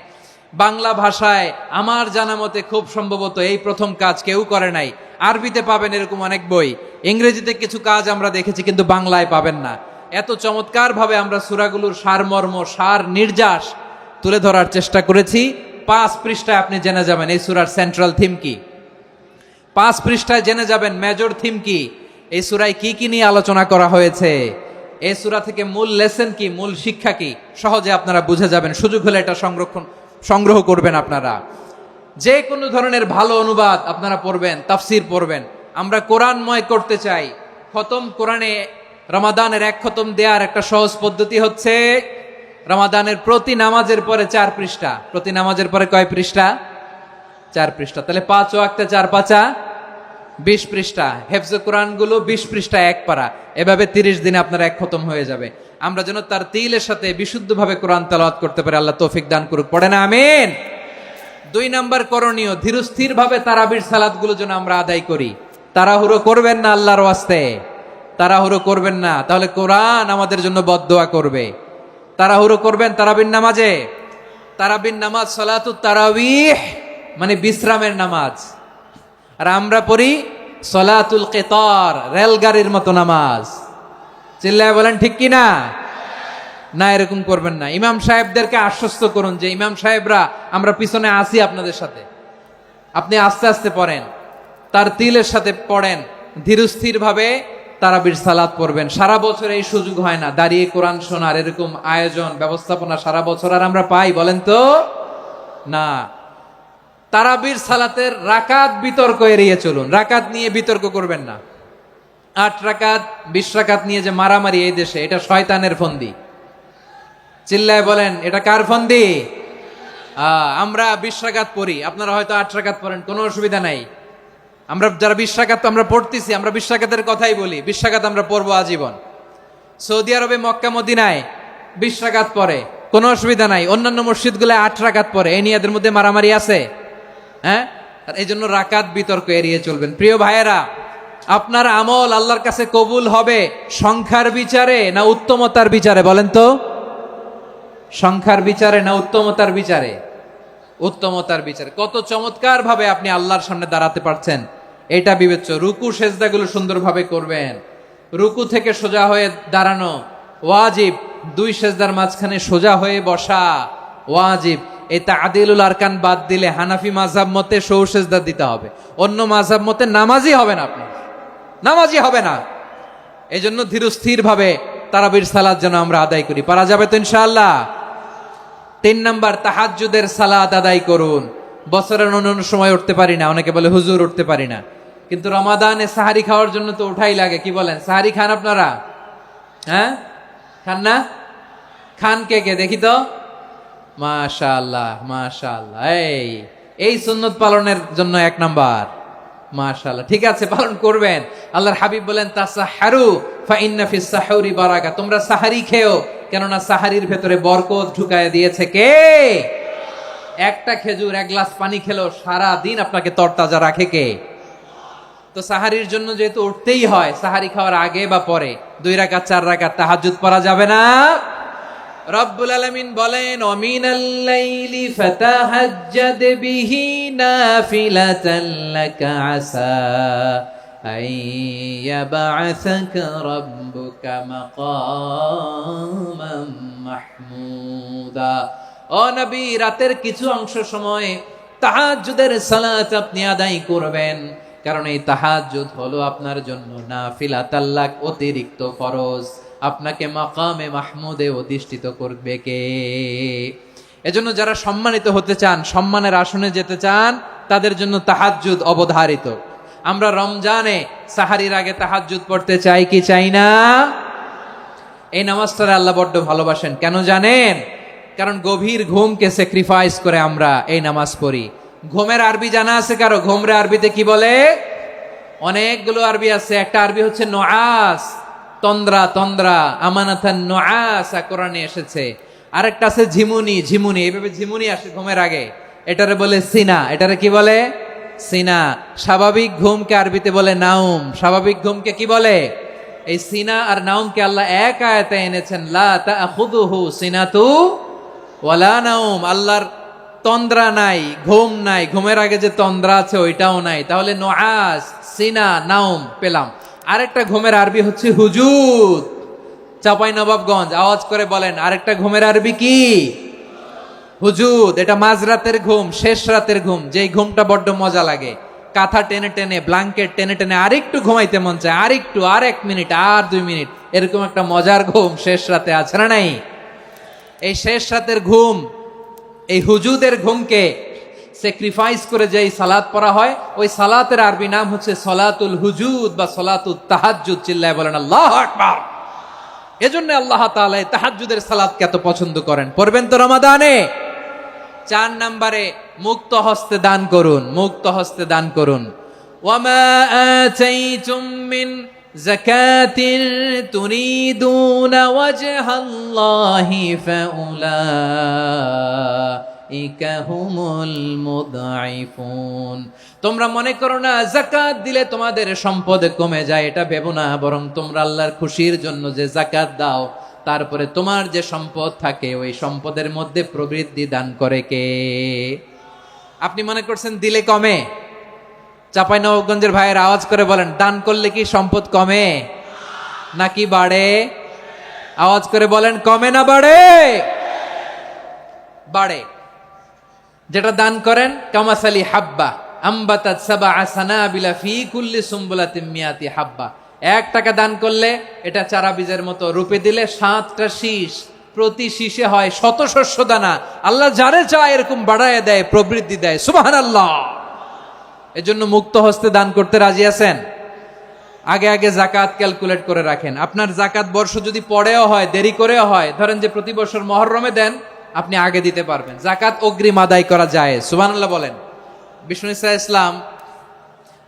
বাংলা ভাষায়। আমার জানা মতে খুব সম্ভবত এই প্রথম কাজ কেউ করে নাই। আরবিতে পাবেন এরকম অনেক বই, ইংরেজিতে কিছু কাজ আমরা দেখেছি, কিন্তু বাংলায় পাবেন না। এত চমৎকার ভাবে আমরা সূরাগুলোর সারমর্ম, সার নির্যাস তুলে ধরার চেষ্টা করেছি। 5 পৃষ্ঠায় আপনি জেনে যাবেন এই সূরার সেন্ট্রাল থিম কি। 5 পৃষ্ঠায় জেনে যাবেন মেজর থিম কি, এই সূরায় কি কি নিয়ে আলোচনা করা হয়েছে, এই সূরা থেকে মূল লেসন কি, মূল শিক্ষা কি, সহজে আপনারা বুঝে যাবেন। সুযোগ হলে এটা সংগ্রহ করবেন। আপনারা যে কোনো ধরনের ভালো অনুবাদ আপনারা পড়বেন, তাফসীর পড়বেন। আমরা কোরআনময় করতে চাই। খতম কোরআনে রমাদানের 1 খতম দেওয়ার একটা সহজ পদ্ধতি হচ্ছে রমাদানের প্রতি নামাজের পরে 4 পৃষ্ঠা। প্রতি নামাজের পরে কয় পৃষ্ঠা? 4 পৃষ্ঠা। তাহলে 5 ওয়াক্তে 4 পাঁচা 20 পৃষ্ঠা। হেফজে কোরআন গুলো 20 পৃষ্ঠা 1 পারা। এভাবে 30 দিনে আপনার 1 খতম হয়ে যাবে। আমরা যেন তার তিলের সাথে বিশুদ্ধভাবে কোরআন তেলাওয়াত করতে পারি, আল্লাহ তৌফিক দান করুক। পড়ে না আমিন। 2 নাম্বার করণীয়, ধীরস্থির ভাবে তারাবির সালাত গুলো যেন আমরা আদায় করি। তাড়াহুড়ো করবেন না, আল্লাহর ওয়াস্তে তাড়াহুড়ো করবেন না, তাহলে কোরআন আমাদের জন্য বদদোয়া করবে। তাড়াহুড়ো করবেন তারাবির নামাজে। তারাবির নামাজ সালাতুত তারাবিহ মানে বিশ্রামের নামাজ, আর আমরা পড়ি সালাতুল কিতার, রেলগাড়ির মতো নামাজ। চিল্লায় বলেন ঠিক কি না? না, এরকম করবেন না। ইমাম সাহেবদেরকে আশ্বস্ত করুন যে ইমাম সাহেবরা আমরা পিছনে আসি আপনাদের সাথে, আপনি আস্তে আস্তে পড়েন, তার তিলের সাথে পড়েন, ধীরস্থির ভাবে তারাবির সালাত পড়বেন। সারা বছর এই সুযোগ হয় না দাঁড়িয়ে কোরআন শোনার, এরকম আয়োজন ব্যবস্থাপনা সারা বছর আর আমরা পাই বলেন তো? না। তারাবির সালাতের রাকাত বিতর্ক এড়িয়ে চলুন, রাকাত নিয়ে বিতর্ক করবেন না। 8 রাকাত 20 রাকাত নিয়ে যে মারামারি এই দেশে, এটা শয়তানের ফন্দি। চিল্লায় বলেন এটা কার ফন্দি? আমরা 20 রাকাত পড়ি, আপনারা হয়তো 8 রাকাত পড়েন, কোনো অসুবিধা নাই। আমরা যারা 20 রাকাত আমরা পড়তেছি, আমরা 20 রাকাতের কথাই বলি, 20 রাকাত আমরা পড়বো আজীবন। সৌদি আরবে মক্কা মদিনায় 20 রাকাত পড়ে, কোনো অসুবিধা নাই। অন্যান্য মসজিদগুলোয় 8 রাকাত পড়ে, এই নিয়ে এদের মধ্যে মারামারি আছে? হ্যাঁ, এই জন্য রাকাত বিতর্ক এড়িয়ে চলবেন। প্রিয় ভাইয়েরা, আপনার আমল আল্লাহর কাছে কবুল হবে সংখ্যার বিচারে না উত্তমতার বিচারে বলেন তো? সংখ্যার বিচারে না উত্তমতার বিচারে? উত্তমতার বিচারে। কত চমৎকার ভাবে আপনি আল্লাহর সামনে দাঁড়াতে পারছেন এটা বিবেচ্য। রুকু সেজদাগুলো সুন্দরভাবে করবেন, রুকু থেকে সোজা হয়ে দাঁড়ানো ওয়াজিব, দুই সেজদার মাঝখানে সোজা হয়ে বসা ওয়াজিব। এই তাদিলুল আরকান বাদ দিলে হানাফি মাযহাব মতে সৌ সেজদা দিতে হবে, অন্য মাযহাব মতে নামাজই হবে না, আপনি নামাজই হবে না। এই জন্য ধীরস্থির ভাবে তারাবির সালাত যেন আমরা আদায় করি। পারা যাবে তো ইনশাআল্লাহ? 3 নাম্বার, তাহাজ্জুদের সালাত আদায় করুন। বছরের অন্য সময় উঠতে পারি না, অনেকে বলে হুজুর উঠতে পারি না, কিন্তু রমাদানে সাহারি খাওয়ার জন্য তো উঠাই লাগে। কি বলেন, সাহারি খান আপনারা? হ্যাঁ, খান না? খান কে কে দেখি তো? মাশাআল্লাহ মাশাআল্লাহ। এই সুন্নত পালনের জন্য 1 নাম্বার। মাশাআল্লাহ, ঠিক আছে, পালন করবেন। আল্লাহর হাবিব বলেন তাসাহহারু ফা ইন্না ফিস সাহুরি বারাকা, তোমরা সাহারি খেও, কেননা সাহারির ভেতরে বরকত ঢুকায় দিয়েছে কে? একটা খেজুর, 1 গ্লাস পানি খেলেও সারা দিন আপনাকে তরতাজা রাখে কে? তো সাহারির জন্য যেহেতু উঠতেই হয়, সাহারি খাওয়ার আগে বা পরে 2 রাকাত 4 রাকাত তাহাজ্জুদ পড়া যাবে না? রব্বুল আলামিন বলেন ওয়ামিনাল লাইলি ফাতাহাজ্জাদ বিহি নাফিলাতান লাকা আসা আইয়াবআসাকা রাব্বুকা মাকামান মাহমুদা। ও নবী, রাতের কিছু অংশ সময় তাহাজ্জুদের সালাত আপনি আদায় করবেন, কারণ এই তাহাজ্জুদ হলো আপনার জন্য নাফিলাতাল লাক, অতিরিক্ত ফরজ। আপনাকে মাকামে মাহমুদে অধিষ্ঠিত করবে কে? এজন্য যারা সম্মানিত হতে চান, সম্মানের আসনে যেতে চান, তাদের জন্য তাহাজ্জুদ অবধারিত। আমরা রমজানে সাহারির আগে তাহাজ্জুদ পড়তে চাই কি চাই না? এই নামাজটা আল্লাহ বড্ড ভালোবাসেন। কেন জানেন? কারণ গভীর ঘুমকে স্যাক্রিফাইস করে আমরা এই নামাজ পড়ি। ঘুমের আরবি জানা আছে কারো? ঘুমরে আরবিতে কি বলে? অনেকগুলো আরবি আছে। একটা আরবি হচ্ছে নুআস, তন্দ্রা, তন্দ্রা, আমানাতান নুআসা কোরআনে এসেছে। আরেকটা আছে ঝিমুনি, ঝিমুনি, এইভাবে ঝিমুনি আসে ঘুমের আগে, এটারে বলে সিনা। এটারে কি বলে? সিনা। স্বাভাবিক ঘুমকে আরবিতে বলে নাউম। স্বাভাবিক ঘুমকে কি বলে? এই সিনা আর নাউমকে আল্লাহ এক আয়াতে এনেছেন, লা তাখুযুহু সিনাতু ওয়ালা নাউম। আল্লাহর তন্দ্রা নাই, ঘুম নাই, ঘুমের আগে যে তন্দ্রা আছে ওইটাও নাই। তাহলে নুআস, সিনা, নাউম পেলাম। আরেকটা ঘুমের আরবি হচ্ছে হুজুদ। চাপাই নবাবগঞ্জ আওয়াজ করে বলেন, আরেকটা ঘুমের আরবি কি? হুজুদ। এটা মাঝরাতের ঘুম, শেষ রাতের ঘুম, যেই ঘুমটা বড্ড মজা লাগে। কাঁথা টেনে টেনে, ব্ল্যাঙ্কেট টেনে টেনে আরেকটু ঘুমাইতে মন চায়, আরেকটু, আর 1 মিনিট, আর 2 মিনিট, এরকম একটা মজার ঘুম শেষ রাতে আছে না নাই? এই শেষ রাতের ঘুম, এই হুজুদের ঘুমকে স্যাক্রিফাইস করে যেই সালাত পড়া হয়, ওই সালাতের আরবি নাম হচ্ছে সলাতুল হুজুদ বা সলাতুত তাহাজ্জুদ। চিল্লায় বলেন আল্লাহু আকবার। এজন্য আল্লাহ তাআলা তাহাজ্জুদের সালাতকে এত পছন্দ করেন। পড়বেন তো রমাদানে? 4 নম্বরে মুক্ত হস্তে দান করুন, মুক্ত হস্তে দান করুন। ওয়ামা আতাইতুম মিন যাকাতিন তুরিদুনা ওয়াজহাল্লাহি ফাউলাইকা হুমুল মুদঈফুন। তোমরা মনে করো না যাকাত দিলে তোমাদের সম্পদ কমে যায়, এটা ভেবো না, বরং তোমরা আল্লাহর খুশির জন্য যে যাকাত দাও, তারপরে তোমার যে সম্পদ থাকে ওই সম্পদের মধ্যে প্রবৃদ্ধি দান করে কে? আপনি মনে করছেন দিলে কমে? চাঁপাইনবাবগঞ্জের ভাইয়ের আওয়াজ করে বলেন, দান করলে কি সম্পদ কমে নাকি বাড়ে? আওয়াজ করে বলেন, কমে না বাড়ে? বাড়ে। যেটা দান করেন, কামাসালি হাব্বা আম্বাতাত সাবআ সানাবিলা ফি কুল্লি সুম্বুলাতিন মিয়াতি হাব্বা। 1 টাকা দান করলে এটা চারা বীজের মতো, রূপে দিলে 7টা শীষ, প্রতি শীষে হয় 100 শস্য দানা। আল্লাহ যারে চায় এরকম বাড়ায় দেয়, প্রবৃদ্ধি দেয়। সুবহানাল্লাহ। এজন্য মুক্ত হস্তে দান করতে রাজি আছেন? আগে আগে যাকাত ক্যালকুলেট করে রাখেন। আপনার যাকাত বর্ষ যদি পরেও হয়, দেরি করেও হয়, ধরেন যে প্রতি বছর মুহররমে দেন, আপনি আগে দিতে পারবেন। যাকাত অগ্রিম আদায় করা যায়। সুবহানাল্লাহ বলেন। বিষ্ণু ইসা ইসলাম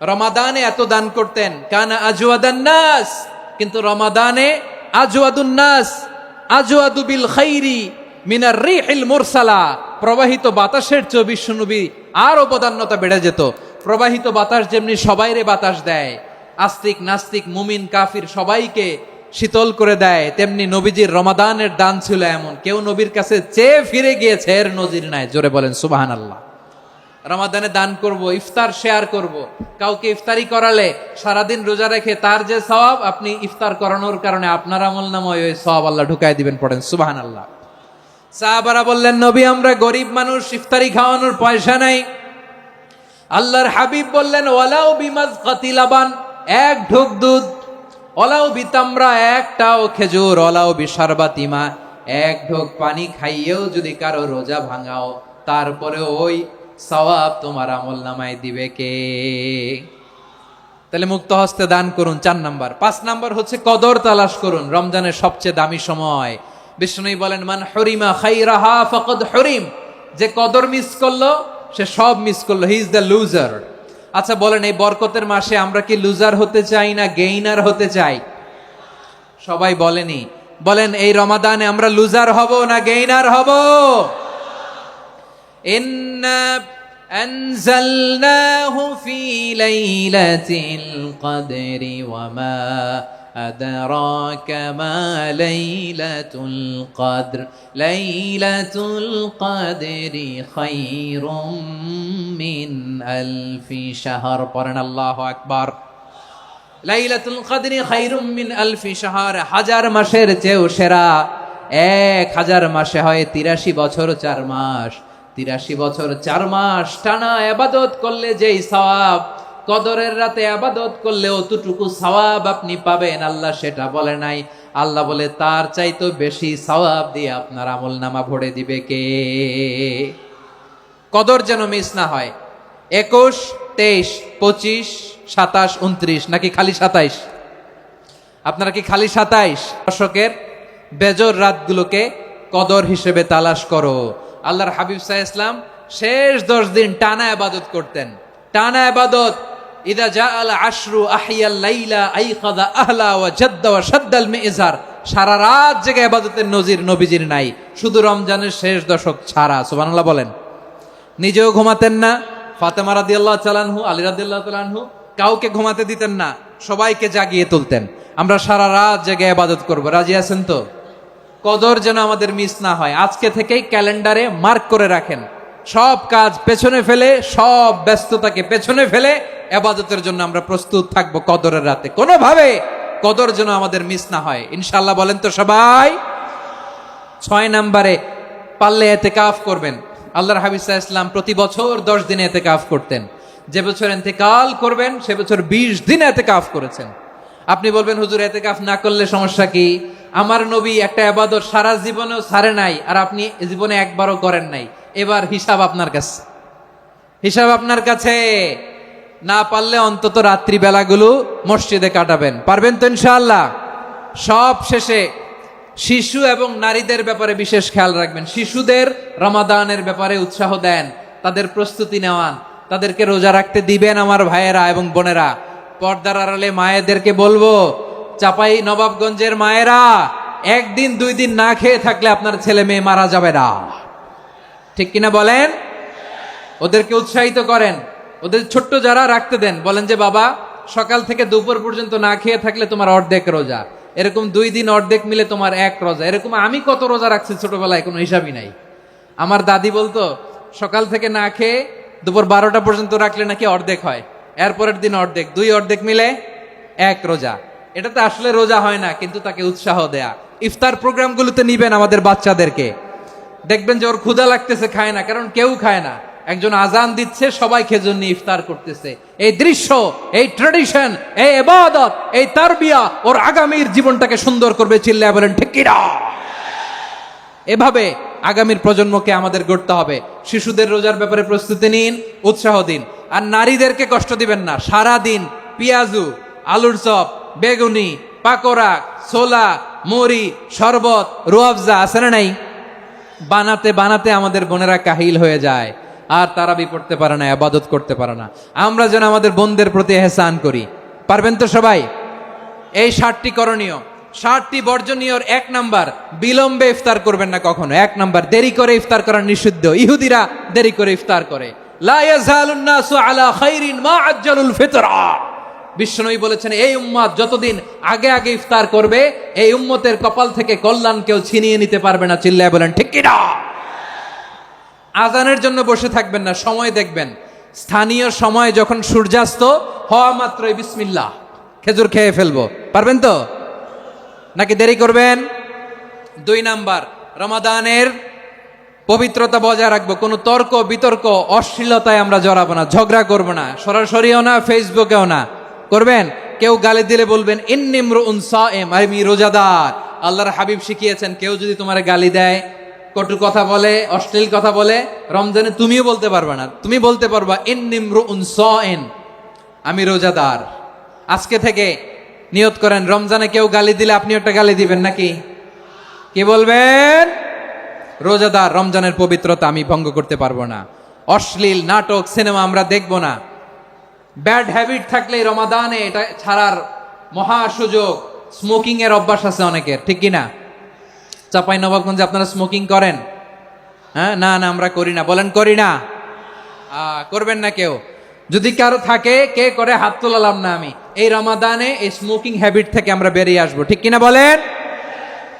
রমাদানে এত দান করতেন, কানা আজওয়াদান নাস, কিন্তু রমাদানে আজওয়াদুন নাস আজওয়াদু বিল খাইরি মিনার রিহিল মুরসালা। প্রবাহিত বাতাসের চেয়ে বিশ্বনবী আর অবদান্যতা বেড়ে যেত। প্রবাহিত বাতাস যেমনি সবাইরে বাতাস দেয়, আস্তিক নাস্তিক মুমিন কাফির সবাইকে শীতল করে দেয়, তেমনি নবীজির রমাদানের দান ছিল এমন, কেউ নবীর কাছে চেয়ে ফিরে গিয়েছে এর নজির নাই। জোরে বলেন সুবহানাল্লাহ। রমাদানে দান করব, ইফতার শেয়ার করব। কাউকে ইফতারি করালে সারাদিন রোজা রেখে তার যে সওয়াব, আপনি ইফতার করানোর কারণে আপনার আমলনামায় ওই সওয়াব আল্লাহ ঢুকায় দিবেন। পড়েন সুবহানাল্লাহ। সাহাবারা বললেন, নবী আমরা গরিব মানুষ, ইফতারি খাওয়ানোর পয়সা নাই। আল্লাহর হাবিব বললেন, ওয়ালাউ বিমাজকাতি লাবান, এক ঢোক দুধ, ওয়ালাউ বিতামরা, একটাও খেজুর, ওয়ালাউ বিশারবাতি মা, এক ঢোক পানি খাইয়েও যদি কারো রোজা ভাঙাও, তারপরে ওই সওয়াব তোমার আমলনামায় দিবে কে? তাহলে মুক্ত হস্তে দান করুন, 4 নাম্বার। 5 নাম্বার হচ্ছে কদর তালাশ করুন। রমজানের সবচেয়ে দামি সময়। বিষ্ণু বলেন, মান হরিমা খাইরাহা ফাকাদ হরিম, যে কদর মিস করলো সে সব মিস করলো, হি ইজ দ্য লুজার। আচ্ছা বলেন, এই বরকতের মাসে আমরা কি লুজার হতে চাই না গেইনার হতে চাই? সবাই বলেনি, বলেন এই রমাদানে আমরা লুজার হব না গেইনার হব? ইন্না আনজালনাহু ফি লাইলাতিল কদরি ওয়া মা আদরাকা মা লাইলাতুল কদর, লাইলাতুল কদরি খায়রুম মিন আলফি শাহর। পড়েন আল্লাহু আকবার। লাইলাতুল কদরি খায়রুম মিন আলফি শাহর, 1000 মাসের চেয়েও সেরা। 1000 মাসে হয় 83 বছর 4 মাস। 83 বছর 4 মাস টানা ইবাদত করলে যেই সওয়াব, কদরের রাতে ইবাদত করলে অতটুকু সওয়াব আপনি পাবেন, আল্লাহ সেটা বলে নাই। আল্লাহ বলে তার চাইতে বেশি সওয়াব দিয়ে আপনার আমলনামা ভরে দিবে কে? কদর যেন মিস না হয়। 21, 23, 25, 27, 29 নাকি খালি 27? আপনারা কি খালি 27? দশকের বেজর রাতগুলোকে কদর হিসেবে তালাশ করো। আল্লাহর হাবিব সাল্লাল্লাহু আলাইহি ওয়াসাল্লাম শেষ 10 দিন টানা ইবাদত করতেন, টানা ইবাদত। ইদা জাআল আশরু আহিয়াল লাইলা আইকাযা আহলা ওয়া জাদ্দা ওয়া শাদ্দাল মিজার। সারা রাত জেগে ইবাদতের নজির নবীজির নাই, শুধু রমজানের শেষ দশক ছাড়া। সুবহানাল্লাহ বলেন। নিজেও ঘুমাতেন না। ফাতেমা রাদিয়াল্লাহু তাআলা আনহু, আলী রাদিয়াল্লাহু তাআলা আনহু কাউকে ঘুমাতে দিতেন না, সবাইকে জাগিয়ে তুলতেন। আমরা সারা রাত জেগে ইবাদত করব, রাজি আছেন তো? কদর যেন আমাদের মিস না হয়। আজকে থেকেই ক্যালেন্ডারে মার্ক করে রাখেন, সব কাজ পেছনে ফেলে, সব ব্যস্ততাকে পেছনে ফেলে ইবাদতের জন্য আমরা প্রস্তুত থাকবো কদরের রাতে। কোনোভাবে কদর যেন আমাদের মিস না হয়, ইনশাআল্লাহ। বলেন তো সবাই। 6 নম্বরে পারলে ইতিকাফ করবেন। আল্লাহর হাবিব সাল্লাল্লাহু আলাইহি ওয়াসাল্লাম প্রতি বছর 10 দিন ইতিকাফ করতেন। যে বছর ইন্তেকাল করবেন সে বছর 20 দিন ইতিকাফ করেছেন। আপনি বলবেন, হুজুর ইতিকাফ না করলে সমস্যা কি? আমার নবী একটা ইবাদত সারা জীবনেও ছাড়ে নাই, আর আপনি জীবনে একবারও করেন নাই। এবার হিসাব আপনার কাছে, হিসাব আপনার কাছে। না পারলে অন্তত রাত্রি বেলাগুলো মসজিদে কাটাবেন। পারবেন তো ইনশাআল্লাহ? সব শেষে শিশু এবং নারীদের ব্যাপারে বিশেষ খেয়াল রাখবেন। শিশুদের রমাদানের ব্যাপারে উৎসাহ দেন, তাদের প্রস্তুতি নেওয়ান, তাদেরকে রোজা রাখতে দিবেন। আমার ভাইয়েরা এবং বোনেরা, পর্দার আড়ালে মায়েদেরকে বলবো, চাপাই নবাবগঞ্জের মায়েরা, 1 দিন 2 দিন না খেয়ে থাকলে আপনার ছেলে মেয়ে মারা যাবে না। ঠিক কিনা বলেন? ওদেরকে উৎসাহিত করেন, ওদের ছোট্ট যারা রাখতে দেন, বলেন যে বাবা সকাল থেকে দুপুর পর্যন্ত না খেয়ে থাকলে তোমার অর্ধেক রোজা, এরকম 2 দিন অর্ধেক মিলে তোমার 1 রোজা। এরকম আমি কত রোজা রাখছি ছোটবেলায়, কোনো হিসাবই নাই। আমার দাদি বলতো সকাল থেকে না খেয়ে দুপুর 12টা পর্যন্ত রাখলে নাকি অর্ধেক হয়, এরপরের দিন অর্ধেক, 2 অর্ধেক মিলে 1 রোজা। এটা তো আসলে রোজা হয় না, কিন্তু তাকে উৎসাহ দেয়া। ইফতার প্রোগ্রামগুলোতে নিবেন আমাদের বাচ্চাদেরকে, দেখবেন যে ওর ক্ষুধা লাগতেছে, খায় না, কারণ কেউ খায় না। একজন আজান দিচ্ছে, সবাই খেজুর নিয়ে ইফতার করতেছে। এই দৃশ্য, এই ট্র্যাডিশন, এই ইবাদত, এই তারবিয়া ওর আগামীর জীবনটাকে সুন্দর করবে। চিল্লায় বলেন ঠিক কিনা? এভাবে আগামীর প্রজন্মকে আমাদের গড়তে হবে। শিশুদের রোজার ব্যাপারে প্রস্তুতি নিন, উৎসাহ দিন। আর নারীদেরকে কষ্ট দিবেন না। সারা দিন পেঁয়াজু, আলুর চপ, বেগুনি, পাকোড়া, ছোলা, মুড়ি, শরবত, রুয়াবজা আছে না নাই? বানাতে বানাতে আমাদের বোনেরা কাহিল হয়ে যায়, আর তারাবি পড়তে পারে না, ইবাদত করতে পারে না। আমরা যেন আমাদের বোনদের প্রতি ইহসান করি। পারবেন তো সবাই? এই 7টি করণীয়, 7টি বর্জনীয়। 1 নাম্বার, বিলম্বে ইফতার করবেন না কখনো। 1 নাম্বার, দেরি করে ইফতার করা নিষিদ্ধ। ইহুদিরা দেরি করে ইফতার করে। লা ইয়াজালুন নাসু আলা খাইরিন মা আজ্জালুল ফিতরা। বিশ্বনবী বলেছেন এই উম্মত যতদিন আগে আগে ইফতার করবে এই উম্মতের কপাল থেকে কল্যাণ কেউ ছিনিয়ে নিতে পারবে না। চিল্লায় বলেন ঠিক কিনা? আজানের জন্য বসে থাকবেন না, সময় দেখবেন। স্থানীয় সময় যখন সূর্যাস্ত হওয়া মাত্রই বিসমিল্লাহ, খেজুর খেয়ে ফেলবো। পারবেন তো নাকি দেরি করবেন? 2 নাম্বার, রমাদানের পবিত্রতা বজায় রাখবো। কোনো তর্ক বিতর্ক অশ্লীলতায় আমরা জড়াবো না, ঝগড়া করবো না, সরাসরিও না, ফেসবুকেও না। করবেন? কেউ গালি দিলে বলবেন ইন্নী ইমরুউন সায়েম, আমি রোজাদার। আল্লাহর হাবিব শিখিয়েছেন কেউ যদি তোমার গালি দেয়, কটু কথা বলে, অশ্লীল কথা বলে, রমজানে তুমিও বলতে পারবে না, তুমি বলতে পারবা ইন্নী ইমরুউন সায়েম, আমি রোজাদার। আজকে থেকে নিয়ত করেন রমজানে কেউ গালি দিলে আপনি একটা গালি দিবেন নাকি? কি বলবেন? রোজাদার, রমজানের পবিত্রতা আমি ভঙ্গ করতে পারবো না। অশ্লীল নাটক সিনেমা আমরা দেখবো না। ব্যাড হ্যাবিট থাকলে রমাদানে এটা ছাড়ার মহা সুযোগ। স্মোকিং এর অভ্যাস আছে অনেকের, ঠিক কিনা? চাপাই নবাবগঞ্জে আপনারা স্মোকিং করেন? হ্যাঁ, না না আমরা করি না। বলেন করি না? করবেন না কেউ? যদি কারো থাকে, কে করে হাত তোলালাম না আমি। এই রমাদানে এই স্মোকিং হ্যাবিট থেকে আমরা বেরিয়ে আসবো, ঠিক কিনা বলেন?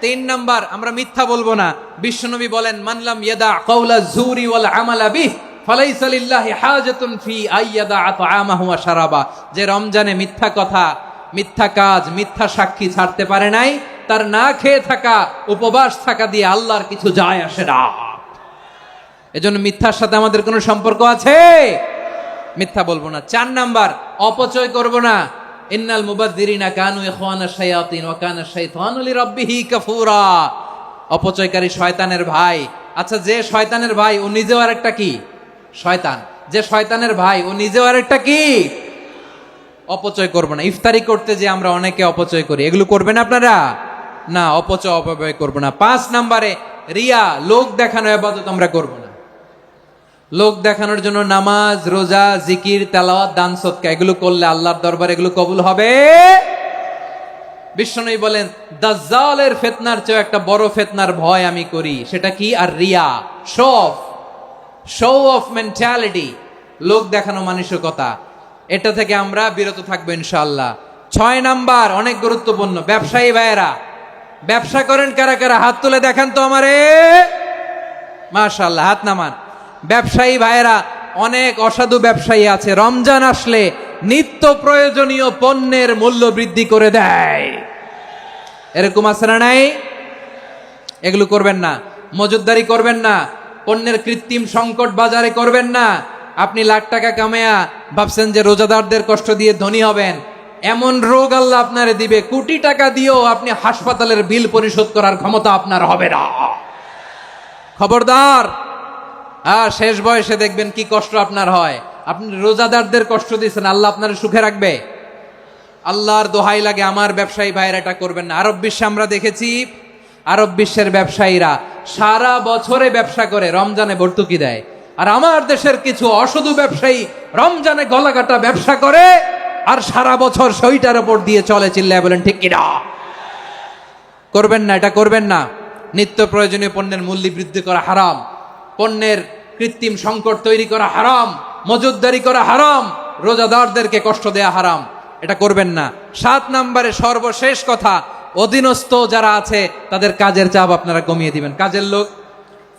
3 নাম্বার, আমরা মিথ্যা বলবো না। বিশ্বনবী বলেন মানলাম ইয়াদা কাওলা যুরি ওয়াল আমালা বিহি ফালাইসা লিল্লাহি হাজাতুন ফি আইয়াদা আতআমাহু ওয়া শারাবা। যে রমজানে মিথ্যা কথা, মিথ্যা কাজ, মিথ্যা সাক্ষী ছাড়তে পারে নাই, তার না খেয়ে থাকা, উপবাস থাকা দিয়ে আল্লাহর কিছু যায় আসে না। এজন্য মিথ্যার সাথে আমাদের কোনো সম্পর্ক আছে? মিথ্যা বলবো না। 4 নাম্বার, অপচয় করব না। ইন্নাল মুবাযযিরিনা কানু ইখওয়ানাশ শায়াতিন ওয়া কানা শাইতানু লিরাব্বিহি কাফুরা। অপচয়কারী শয়তানের ভাই। আচ্ছা, যে শয়তানের ভাই ও নিজেও আরেকটা কি? শয়তান। যে শয়তানের ভাই ও নিজেও আরেকটা কি? অপচয় করব না। ইফতারি করতে যে আমরা অনেকে অপচয় করি, এগুলো করবেন আপনারা? না, অপচয় অপব্যয় করব না। 5 নাম্বারে রিয়া, লোক দেখানো ইবাদত আমরা করব না। লোক দেখানোর জন্য নামাজ, রোজা, জিকির, তেলাওয়াত, দান সদকা এগুলো করলে আল্লাহর দরবারে এগুলো কবুল হবে? বিশ্বনবী বলেন দাজ্জালের ফিতনার চেয়ে একটা বড় ফিতনার ভয় আমি করি, সেটা কি? আর রিয়া, শো অফ মেন্টালিটি, লোক দেখানো মানসিকতা। এটা থেকে আমরা বিরত থাকবো ইনশাআল্লাহ। 6 নাম্বার, অনেক গুরুত্বপূর্ণ। ব্যবসায়ী ভাইয়েরা, ব্যবসা করেন কারা কারা? হাত তুলে দেখান তো আমারে। মাশাআল্লাহ, হাত নামান। ব্যবসায়ী ভাইয়েরা, অনেক অসাধু ব্যবসায়ী আছে রমজান আসলে নিত্য প্রয়োজনীয় পণ্যের মূল্য বৃদ্ধি করে দেয়। এরকম আছে না নাই? এগুলো করবেন না। মজুদদারি করবেন না। পণ্যের কৃত্রিম সংকট বাজারে করবেন না। আপনি লাখ টাকা কামায়া ভাবছেন যে রোজাদারদের কষ্ট দিয়ে ধনী হবেন। এমন রোগ আল্লাহ আপনারে দিবে, কোটি টাকা দিয়েও আপনি হাসপাতালের বিল পরিশোধ করার ক্ষমতা আপনার হবে না। খবরদার। শেষ বয়সে দেখবেন কি কষ্ট আপনার হয়। আপনি রোজাদারদের কষ্ট দিয়েছেন, আল্লাহ আপনার সুখে রাখবে? আল্লাহর দোহাই লাগে, আমার ব্যবসায়ী ভাইয়েরা এটা করবেন না। আরব বিশ্বে আমরা দেখেছি, আরব বিশ্বের ব্যবসায়ীরা সারা বছরে ব্যবসা করে, রমজানে ভর্তুকি দেয়। আর আমার দেশের কিছু অসাধু ব্যবসায়ী রমজানে গলাকাটা ব্যবসা করে আর সারা বছর সইটার উপর দিয়ে চলে। চিল্লায় বলেন ঠিক কিনা? করবেন না, এটা করবেন না। নিত্য প্রয়োজনীয় পণ্যের মূল্য বৃদ্ধি করা হারাম, পণ্যের কৃত্রিম সংকট তৈরি করা হারাম, মজুদদারি করা হারাম, রোজাদারদেরকে কষ্ট দেয়া হারাম। এটা করবেন না। 7 নাম্বারে সর্বশেষ কথা, অধীনস্থ যারা আছে তাদের কাজের চাপ আপনারা কমিয়ে দিবেন। কাজের লোক,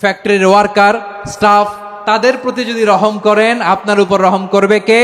ফ্যাক্টরির ওয়ার্কার, স্টাফ, তাদের প্রতি যদি রহম করেন, আপনার উপর রহম করবে কে?